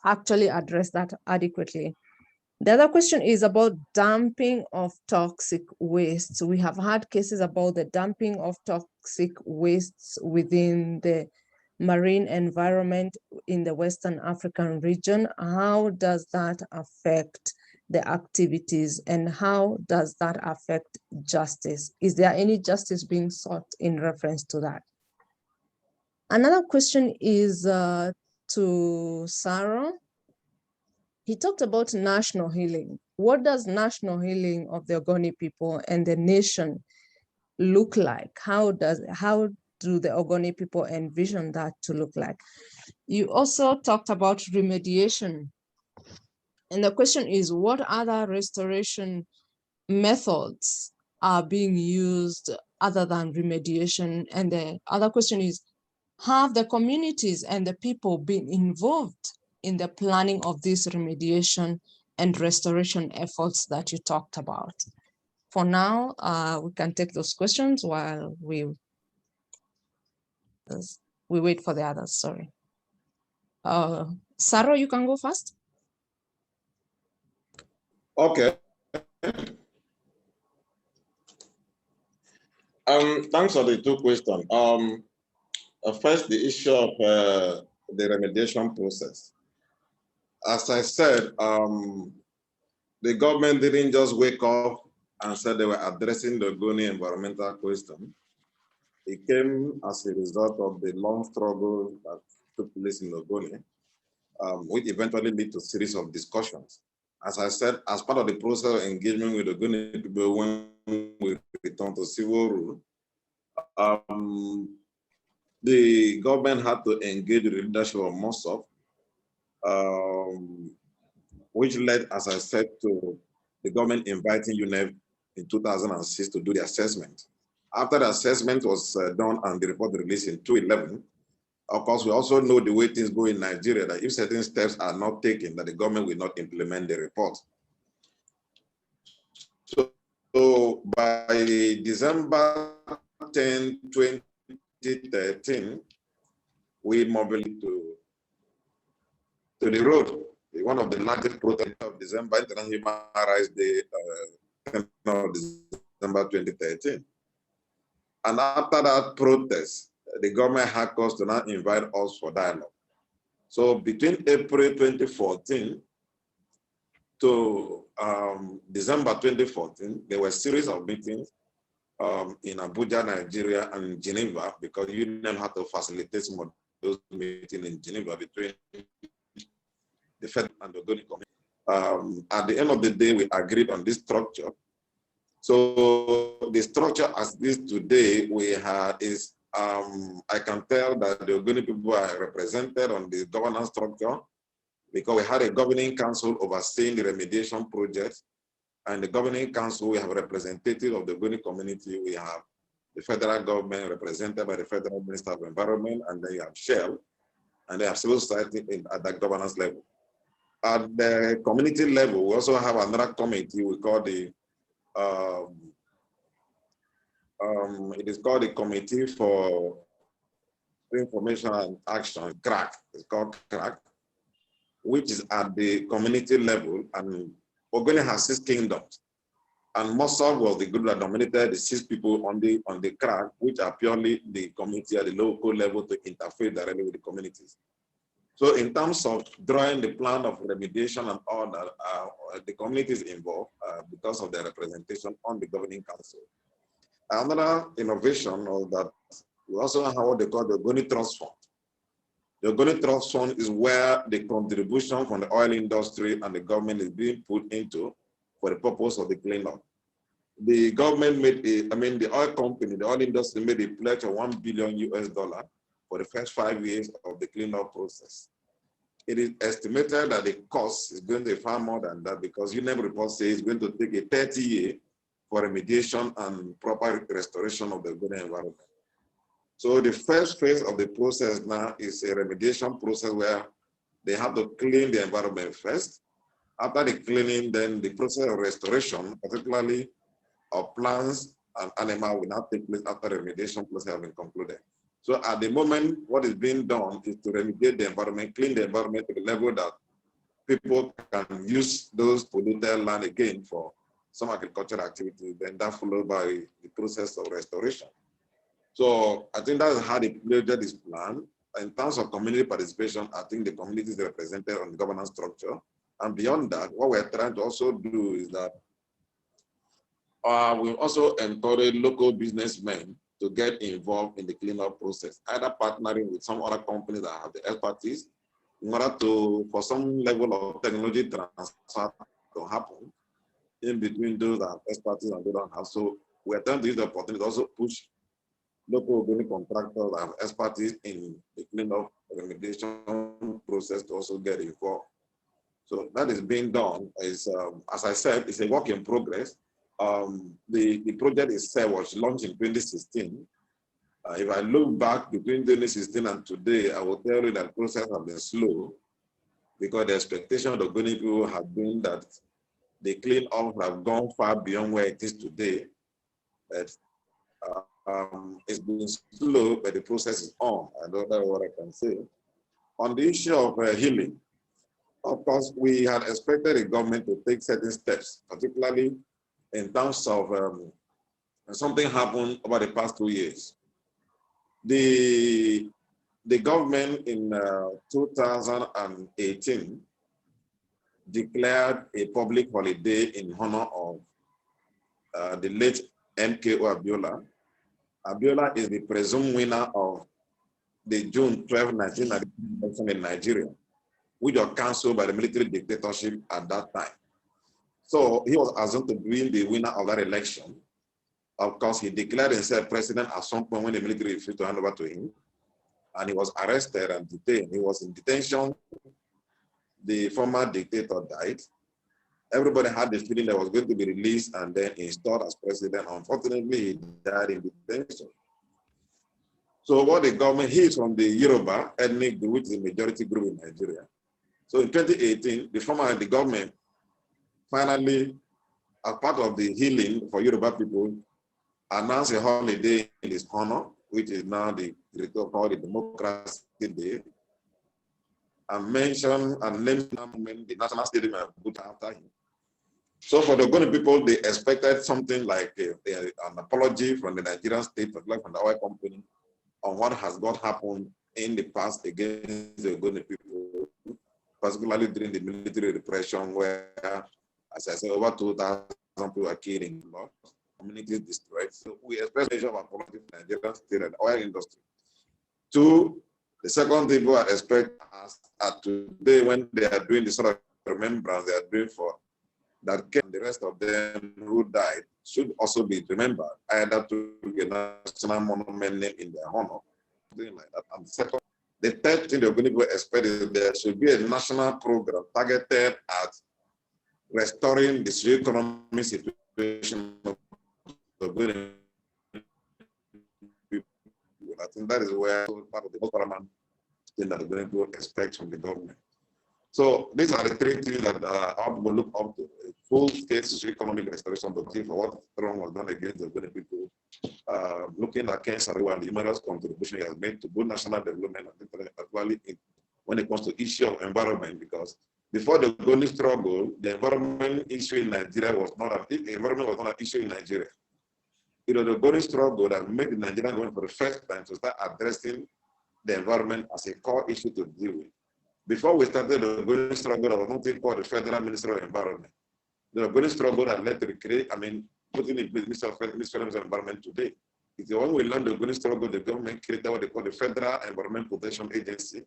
actually address that adequately? The other question is about dumping of toxic wastes. We have had cases about the dumping of toxic wastes within the marine environment in the Western African region. How does that affect the activities, and how does that affect justice? Is there any justice being sought in reference to that? Another question is to Sarah. He talked about national healing. What does national healing of the Ogoni people and the nation look like? How do the Ogoni people envision that to look like? You also talked about remediation. And the question is, what other restoration methods are being used other than remediation? And the other question is, have the communities and the people been involved in the planning of this remediation and restoration efforts that you talked about? For now, we can take those questions while we wait for the others, sorry. Sarah, you can go first. Okay. Thanks for the two questions. First, the issue of the remediation process. As I said, the government didn't just wake up and said they were addressing the Ogoni environmental question. It came as a result of the long struggle that took place in Ogoni, which eventually led to a series of discussions. As I said, as part of the process of engagement with the Ogoni people when we returned to civil rule, the government had to engage the leadership of MOSOP, which led, as I said, to the government inviting UNEP in 2006 to do the assessment. After the assessment was done and the report released in 2011, of course, we also know the way things go in Nigeria, that if certain steps are not taken, that the government will not implement the report. So by December 10, 2013, we mobilized to the road. One of the largest protests of December, International Human Rights Day, 10th of December 2013. And after that protest, the government had us to now invite us for dialogue. So between April 2014 to December 2014, there were a series of meetings in Abuja, Nigeria, and Geneva, because UNEP had to facilitate some of those meetings in Geneva between the Fed and the Ogoni community. At the end of the day, we agreed on this structure. So the structure as this today we have is, I can tell that the Ogoni people are represented on the governance structure because we had a governing council overseeing the remediation project, and the governing council, we have a representative of the Ogoni community. We have the federal government represented by the Federal Minister of Environment, and then you have Shell, and they have civil society at that governance level. At the community level, we also have another committee we call the, it is called the Committee for Information and Action, CRAC, it's called CRAC, which is at the community level, and Ogoni has 6 kingdoms. And MOSOP was the group that nominated the 6 people on the CRAC, which are purely the community at the local level to interfere directly with the communities. So in terms of drawing the plan of remediation and all that, the community is involved because of their representation on the governing council. Another innovation was that we also have what they call the Ogoni Trust Fund. The Ogoni Trust Fund is where the contribution from the oil industry and the government is being put into for the purpose of the cleanup. The government made the oil company, the oil industry made a pledge of $1 billion for the first 5 years of the cleanup process. It is estimated that the cost is going to be far more than that because UNEP report says it's going to take a 30-year for remediation and proper restoration of the Ogoni environment. So the first phase of the process now is a remediation process where they have to clean the environment first. After the cleaning, then the process of restoration, particularly of plants and animals, will now take place after the remediation process has been concluded. So at the moment, what is being done is to remediate the environment, clean the environment to the level that people can use those polluted land again for some agricultural activity, then that followed by the process of restoration. So I think that's how the project is planned. In terms of community participation, I think the community is represented on the governance structure. And beyond that, what we're trying to also do is that we also encourage local businessmen to get involved in the cleanup process, either partnering with some other companies that have the expertise in order to, for some level of technology transfer to happen in between those that have expertise and they don't have. So we're trying to use the opportunity to also push local organic contractors that have expertise in the cleanup remediation process to also get involved. So that is being done. Is as I said, it's a work in progress. The project itself was launched in 2016. If I look back between 2016 and today, I will tell you that the process has been slow because the expectation of the Ogoni people have been that the cleanup have gone far beyond where it is today. It's been slow, but the process is on. I don't know what I can say. On the issue of healing, of course, we had expected the government to take certain steps, particularly in terms of something happened over the past 2 years. The government in 2018 declared a public holiday in honor of the late MKO Abiola. Abiola is the presumed winner of the June 12, 1990 election in Nigeria, which was cancelled by the military dictatorship at that time. So he was assumed to be the winner of that election. Of course, he declared himself president at some point when the military refused to hand over to him, and he was arrested and detained. He was in detention. The former dictator died. Everybody had the feeling that he was going to be released and then installed as president. Unfortunately, he died in detention. So what the government, he is from the Yoruba ethnic group, which is a majority group in Nigeria. So in 2018, the government finally, as part of the healing for Yoruba people, announced a holiday in his honor, which is now called the Democracy Day, and mentioned and named the National Stadium after him. So for the Ogoni people, they expected something like an apology from the Nigerian state, particularly from the oil company, on what has happened in the past against the Ogoni people, particularly during the military repression, where, as I said, over 2,000 people were killed in lost, communities destroyed. So we expect measure of apology from the Nigerian state and oil industry. Two, the second thing we expect us at today, when they are doing the sort of remembrance they are doing for that the rest of them who died should also be remembered, either to a national monument name in their honor, something like that. And second, the third thing they're going to expect is there should be a national program targeted at restoring the socio-economic situation of the Ogoni people. I think that is where part of the most paramount thing that the Ogoni people expect from the government. So these are the three things that our people look up to: full-scale socio-economic restoration, but for what wrong was done against the Ogoni people, looking at Ken Saro and the numerous contributions he has made to both national development and particularly when it comes to issue of environment, because before the Ogoni struggle, the environment issue in Nigeria was not an issue in Nigeria. It was the Ogoni struggle that made the Nigerian government for the first time to start addressing the environment as a core issue to deal with. Before we started the Ogoni struggle, there was nothing called the Federal Ministry of Environment. The Ogoni struggle that led to putting in place the Ministry of Environment today. It's when we learned the Ogoni struggle, the government created what they call the Federal Environment Protection Agency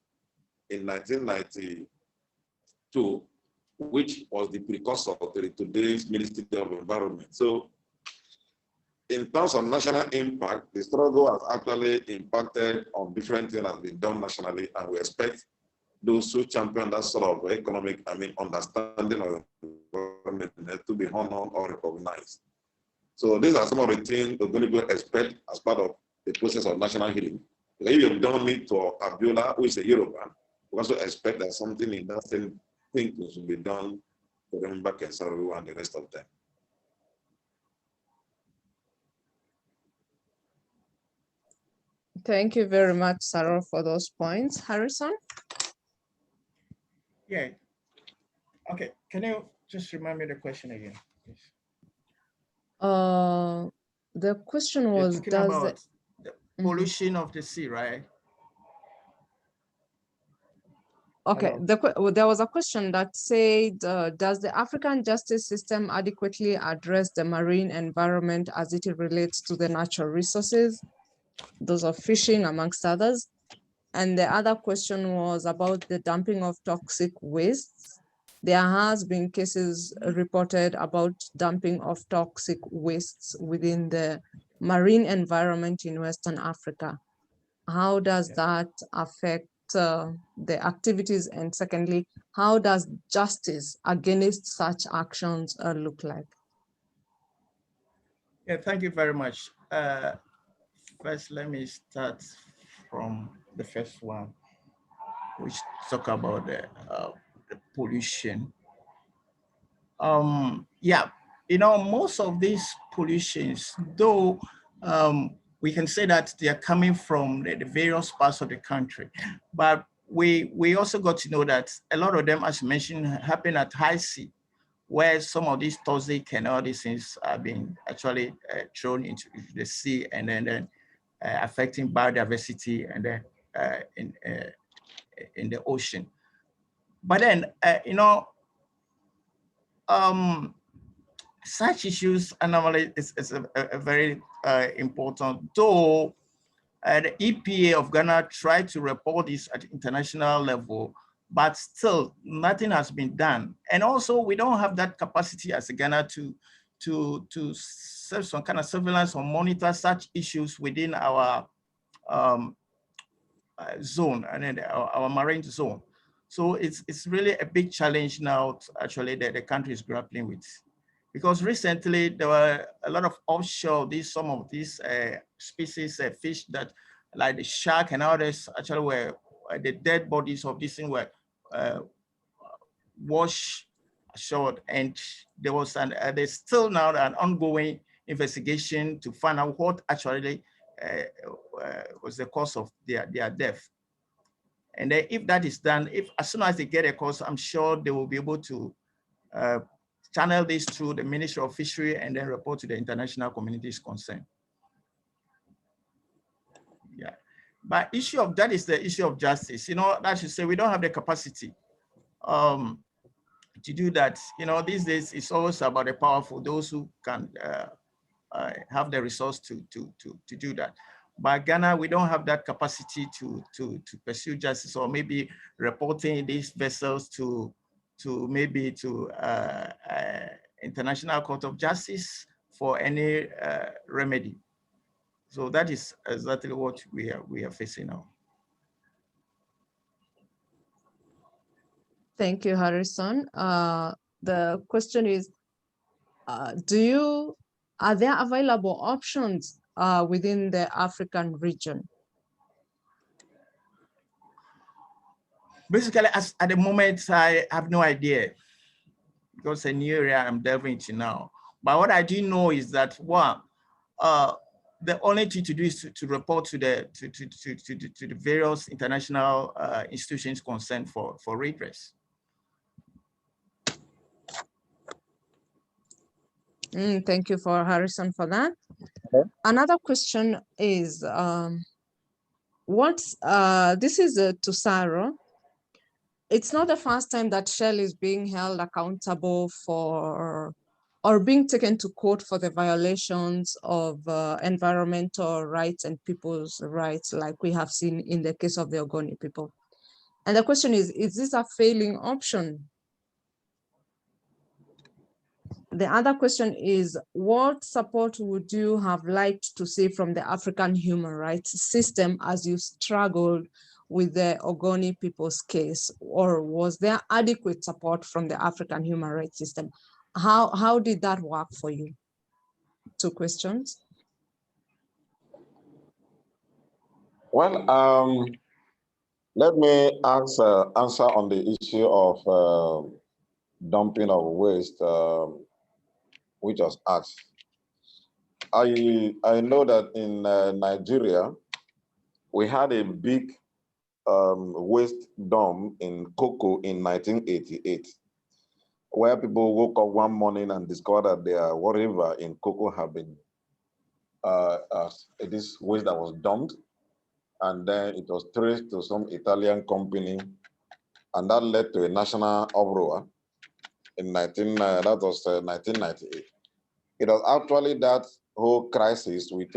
in 1992, which was the precursor to today's Ministry of Environment. So in terms of national impact, the struggle has actually impacted on different things that have been done nationally, and we expect those who champion that sort of economic, understanding of environment to be honored or recognized. So these are some of the things we're going to expect as part of the process of national healing. If you've done it to Abiola, who is a Yoruba, we also expect that something in that same thing should be done to remember Ken Saro and the rest of them. Thank you very much, Sarah, for those points. Harrison? Yeah. Okay. Can you just remind me the question again, please? The question was, the pollution of the sea, right? Okay, there was a question that said, does the African justice system adequately address the marine environment as it relates to the natural resources? those of fishing, amongst others. And the other question was about the dumping of toxic wastes. There has been cases reported about dumping of toxic wastes within the marine environment in Western Africa. How does that affect the activities? And secondly, how does justice against such actions look like? Yeah, thank you very much. First, let me start from the first one, which talk about the pollution. Yeah, most of these pollutions, though we can say that they are coming from the various parts of the country, but we also got to know that a lot of them, as you mentioned, happen at high sea, where some of these toxic and all these things are being actually thrown into the sea and then affecting biodiversity and then in the ocean. But then, such issues are normally is a very important, though the EPA of Ghana tried to report this at international level, but still nothing has been done. And also we don't have that capacity as a Ghana to serve some kind of surveillance or monitor such issues within our zone and then our marine zone. So it's really a big challenge now actually that the country is grappling with. Because recently there were a lot of offshore, some of these species fish that like the shark and others actually were the dead bodies of these things were washed ashore, and there was there's still now an ongoing investigation to find out what actually was the cause of their death. And then if that is done, as soon as they get a cause, I'm sure they will be able to channel this through the Ministry of Fisheries and then report to the international communities concerned. Yeah, but that is the issue of justice. That should say we don't have the capacity to do that. These days it's always about the powerful, those who can have the resource to do that. But Ghana, we don't have that capacity to pursue justice, or maybe reporting these vessels to International Court of Justice for any remedy. So that is exactly what we are facing now. Thank you, Harrison. The question is, are there available options within the African region? Basically, at the moment, I have no idea, because it's a new area I'm delving into now. But what I do know is that the only thing to do is to report to the various international institutions concerned for redress. Thank you for Harrison for that. Okay. Another question is, this is to Saro. It's not the first time that Shell is being held accountable for or being taken to court for the violations of environmental rights and people's rights, like we have seen in the case of the Agony people. And the question is this a failing option? The other question is, what support would you have liked to see from the African human rights system as you struggled with the Ogoni people's case? Or was there adequate support from the African human rights system? How did that work for you? Two questions. Well, let me answer on the issue of dumping of waste, which was asked. I know that in Nigeria, we had a big waste dump in cocoa in 1988, where people woke up one morning and discovered that their river in cocoa had been this waste that was dumped, and then it was traced to some Italian company, and that led to a national uproar in 1998. It was actually that whole crisis with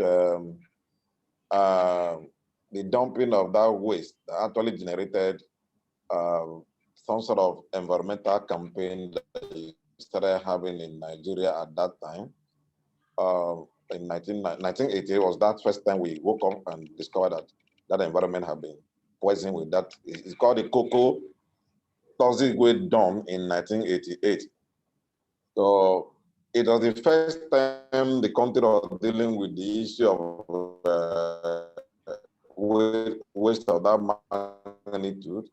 the dumping of that waste actually generated some sort of environmental campaign that we started having in Nigeria at that time. In 1980 was that first time we woke up and discovered that that environment had been poisoned with that. It's called the cocoa toxic waste dump in 1988. So it was the first time the country was dealing with the issue of waste of that magnitude.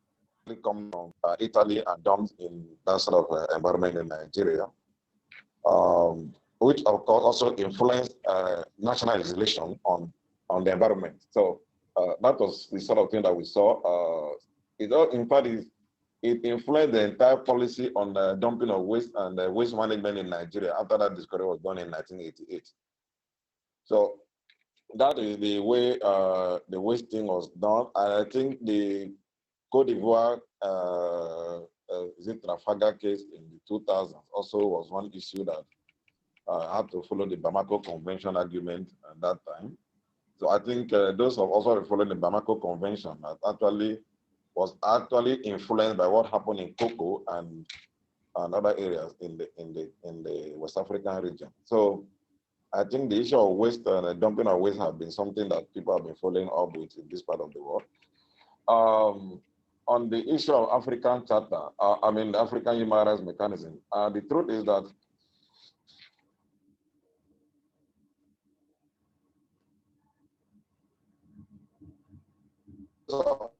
Come from Italy and dumped in that sort of environment in Nigeria, which of course also influenced national legislation on the environment. So that was the sort of thing that we saw. In fact, it influenced the entire policy on the dumping of waste and waste management in Nigeria after that discovery was done in 1988. So that is the way the waste thing was done. And I think the Cote d'Ivoire Trafalgar case in the 2000s also was one issue that had to follow the Bamako Convention argument at that time. So I think those have also followed the Bamako Convention that was actually influenced by what happened in cocoa and other areas in the West African region. So I think the issue of waste and the dumping of waste have been something that people have been following up with in this part of the world. On the issue of African Charter, the African Human Rights Mechanism, the truth is that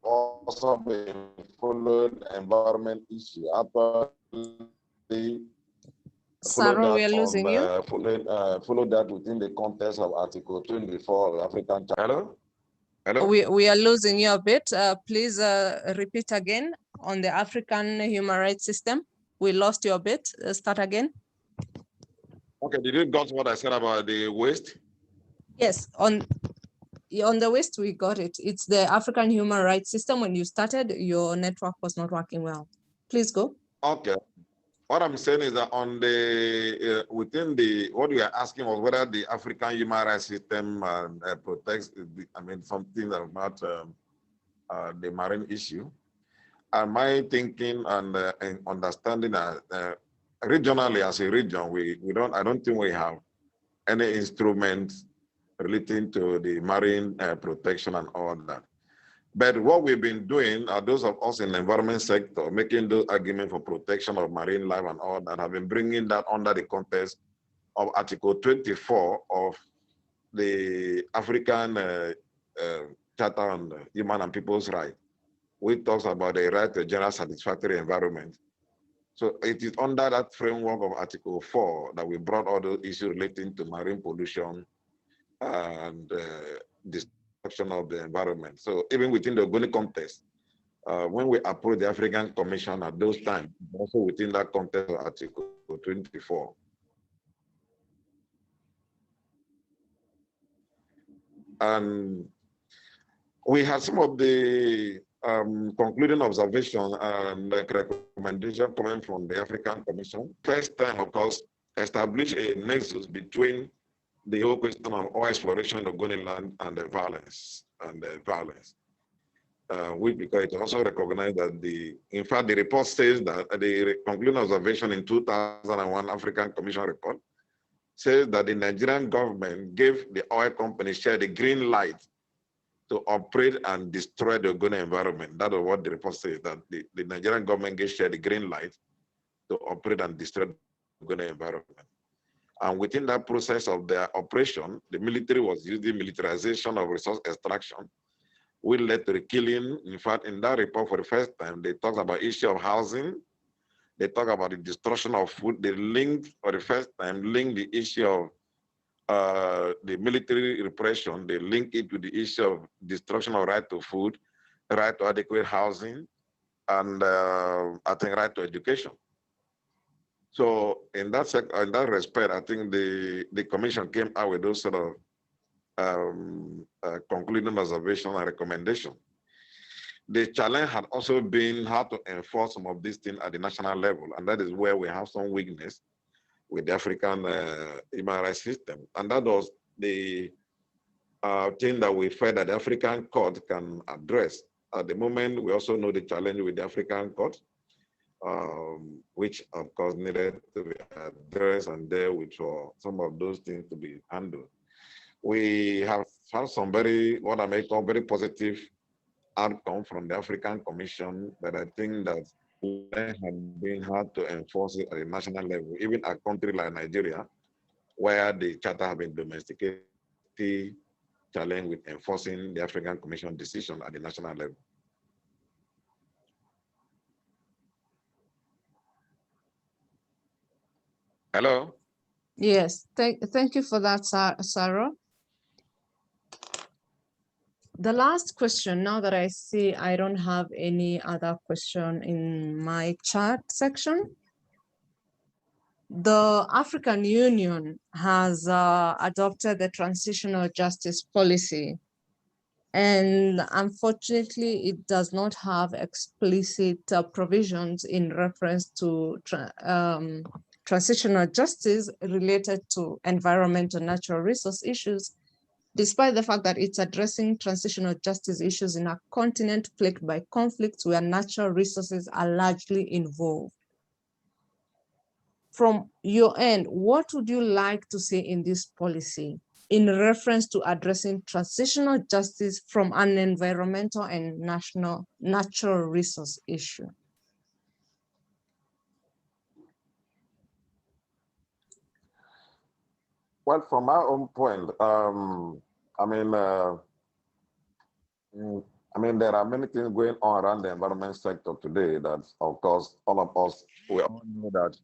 also been following environment issue. Sarah, we are losing you. Follow that within the context of Article 24 of the African Charter. Hello? We are losing you a bit. Please repeat again on the African human rights system. We lost you a bit. Start again. Okay, did you got what I said about the waste? Yes, on the waste, we got it. It's the African human rights system. When you started, your network was not working well. Please go. Okay. What I'm saying is that on the within the what we are asking was whether the African human rights system protects, something about the marine issue. And my thinking and understanding that regionally as a region, I don't think we have any instruments relating to the marine protection and all that. But what we've been doing are those of us in the environment sector, making those arguments for protection of marine life and all that, have been bringing that under the context of Article 24 of the African Charter on Human and People's Rights, which talks about the right to a general satisfactory environment. So it is under that framework of Article 4 that we brought all those issues relating to marine pollution and destruction of the environment. So even within the Agony context, when we approach the African Commission at those times, also within that context of Article 24. And we had some of the concluding observation and recommendation coming from the African Commission. First time, of course, establish a nexus between the whole question of oil exploration in Ogoni land and the violence. Because it also recognized that in fact, the report says that the concluding observation in 2001 African Commission report says that the Nigerian government gave the oil company Shell the green light to operate and destroy the Ogoni environment. That is what the report says, that the Nigerian government gave Shell the green light to operate and destroy the Ogoni environment. And within that process of their operation, the military was using militarization of resource extraction, which led to the killing. In fact, in that report for the first time, they talk about issue of housing. They talk about the destruction of food. They linked, for the first time, the issue of the military repression. They link it to the issue of destruction of right to food, right to adequate housing, and I think right to education. So in that respect, I think the commission came out with those sort of concluding observation and recommendation. The challenge had also been how to enforce some of these things at the national level, and that is where we have some weakness with the African human rights system. And that was the thing that we felt that the African court can address. At the moment, we also know the challenge with the African court, which of course needed to be addressed and there with some of those things to be handled. We have had some what I may call very positive outcome from the African Commission, but I think that it had been hard to enforce it at a national level, even a country like Nigeria, where the charter has been domesticated, challenge with enforcing the African Commission decision at the national level. Hello? Yes, thank you for that, Sarah. The last question, now that I see I don't have any other question in my chat section. The African Union has adopted the Transitional Justice Policy, and unfortunately, it does not have explicit provisions in reference to transitional justice related to environmental natural resource issues, despite the fact that it's addressing transitional justice issues in a continent plagued by conflicts where natural resources are largely involved. From your end, what would you like to see in this policy in reference to addressing transitional justice from an environmental and natural resource issue? Well, from my own point, there are many things going on around the environment sector today that, of course, all of us, we all know that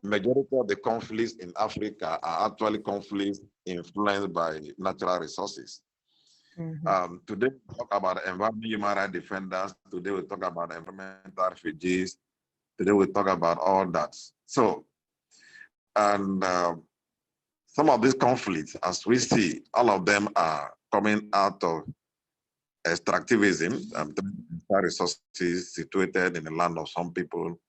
majority of the conflicts in Africa are actually conflicts influenced by natural resources. Today, we talk about environmental human rights defenders. Today, we talk about environmental refugees. Today, we talk about all that. So, and some of these conflicts, as we see, all of them are coming out of extractivism, resources situated in the land of some people.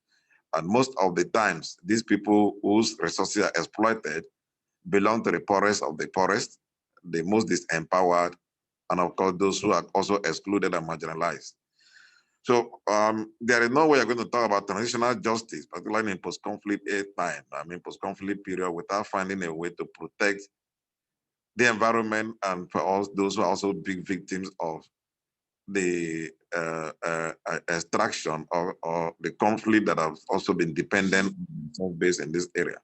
And most of the times, these people whose resources are exploited belong to the poorest of the poorest, the most disempowered, and of course, those who are also excluded and marginalized. So there is no way you're going to talk about transitional justice, particularly in post-conflict time, post-conflict period, without finding a way to protect the environment and for all those who are also big victims of the extraction or the conflict that have also been dependent on base in this area.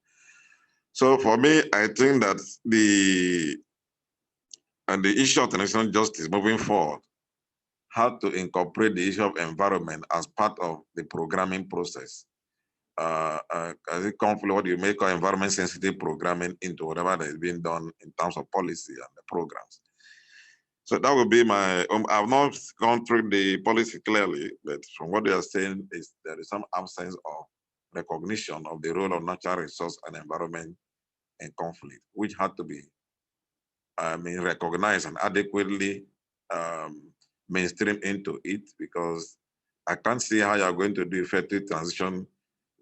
So for me, I think that the issue of transitional justice moving forward had to incorporate the issue of environment as part of the programming process. As it conflict, what you make of environment sensitive programming into whatever that is being done in terms of policy and the programs. So that would be my, I've not gone through the policy clearly, but from what they are saying is there is some absence of recognition of the role of natural resource and environment in conflict, which had to be, recognized and adequately mainstream into it, because I can't see how you're going to do effective transition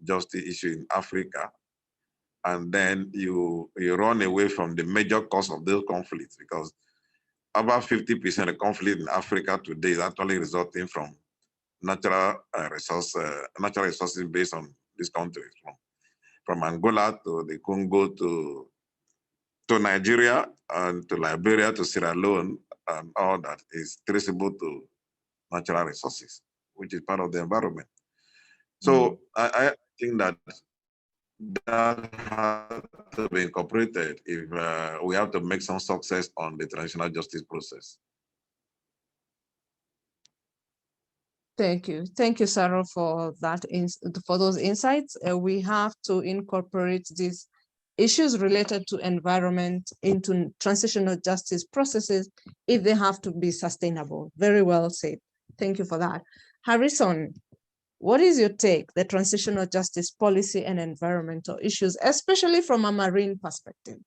justice issue in Africa, and then you run away from the major cause of those conflicts, because about 50% of conflict in Africa today is actually resulting from natural resources based on these countries, from Angola to the Congo to Nigeria and to Liberia to Sierra Leone, and all that is traceable to natural resources, which is part of the environment. So I think that has to be incorporated if we have to make some success on the transitional justice process. Thank you, Sarah, for that. For those insights, we have to incorporate these issues related to environment into transitional justice processes if they have to be sustainable. Very well said. Thank you for that. Harrison, what is your take, the transitional justice policy and environmental issues, especially from a marine perspective?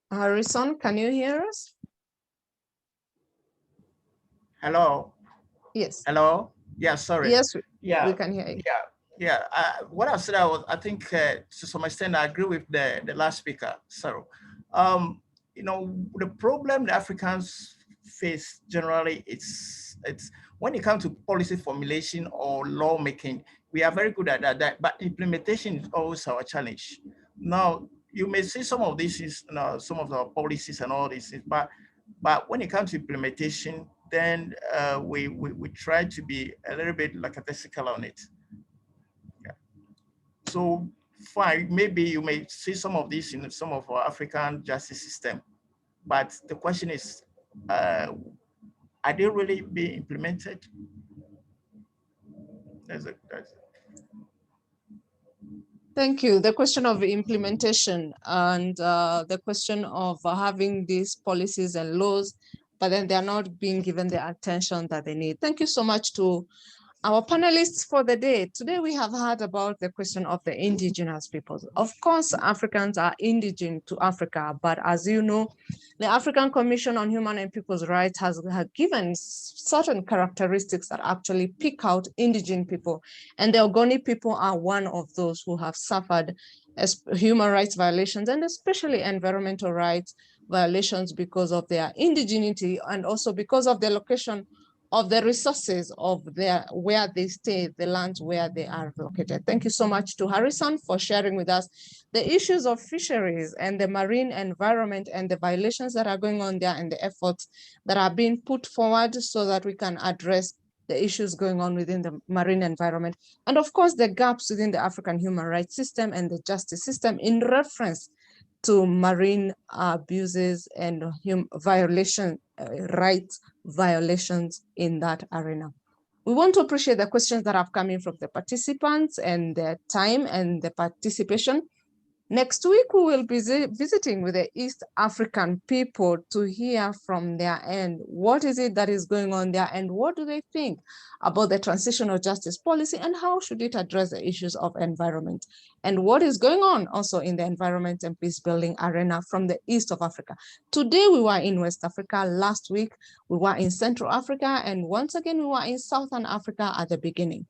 Harrison, can you hear us? Hello. Yes. Hello. Yeah. Sorry. Yes, Yeah. we can hear you. Yeah. What I said, I think to some extent I agree with the last speaker. So, the problem the Africans face generally, it's when it comes to policy formulation or lawmaking, we are very good at that, but implementation is always our challenge. Now, you may see some of this is, some of our policies and all this, but when it comes to implementation, then we try to be a little bit lackadaisical on it. Yeah. So fine, maybe you may see some of this in some of our African justice system, but the question is, are they really being implemented? That's Thank you. The question of implementation and the question of having these policies and laws, but then they're not being given the attention that they need. Thank you so much to our panelists for the day. Today we have heard about the question of the indigenous peoples. Of course, Africans are indigenous to Africa, but as you know, the African Commission on Human and People's Rights has given certain characteristics that actually pick out indigenous people. And the Agony people are one of those who have suffered as human rights violations and especially environmental rights violations because of their indigeneity and also because of the location of the resources of where they stay, the lands where they are located. Thank you so much to Harrison for sharing with us the issues of fisheries and the marine environment and the violations that are going on there and the efforts that are being put forward so that we can address the issues going on within the marine environment. And of course, the gaps within the African human rights system and the justice system in reference to marine abuses and rights violations in that arena. We want to appreciate the questions that have come in from the participants and their time and the participation. Next week, we will be visiting with the East African people to hear from their end. What is it that is going on there and what do they think about the transitional justice policy and how should it address the issues of environment and what is going on also in the environment and peace building arena from the East of Africa. Today, we were in West Africa. Last week, we were in Central Africa. And once again, we were in Southern Africa at the beginning.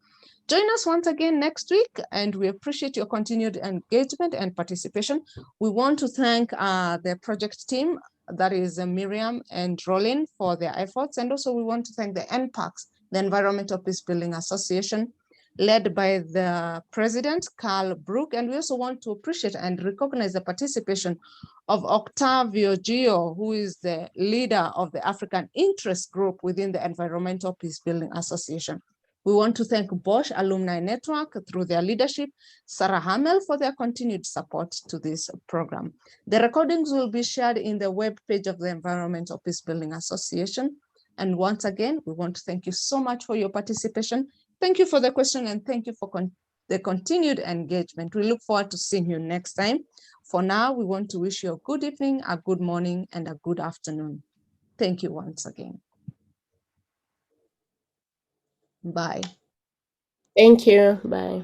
Join us once again next week, and we appreciate your continued engagement and participation. We want to thank the project team, that is Miriam and Rolin, for their efforts. And also we want to thank the EnPAx, the Environmental Peacebuilding Association, led by the president, Carl Brook. And we also want to appreciate and recognize the participation of Octavio Gio, who is the leader of the African Interest Group within the Environmental Peacebuilding Association. We want to thank Bosch Alumni Network through their leadership, Sarah Hamel for their continued support to this program. The recordings will be shared in the web page of the Environmental Peacebuilding Association. And once again, we want to thank you so much for your participation. Thank you for the question and thank you for the continued engagement. We look forward to seeing you next time. For now, we want to wish you a good evening, a good morning, and a good afternoon. Thank you once again. Bye. Thank you. Bye.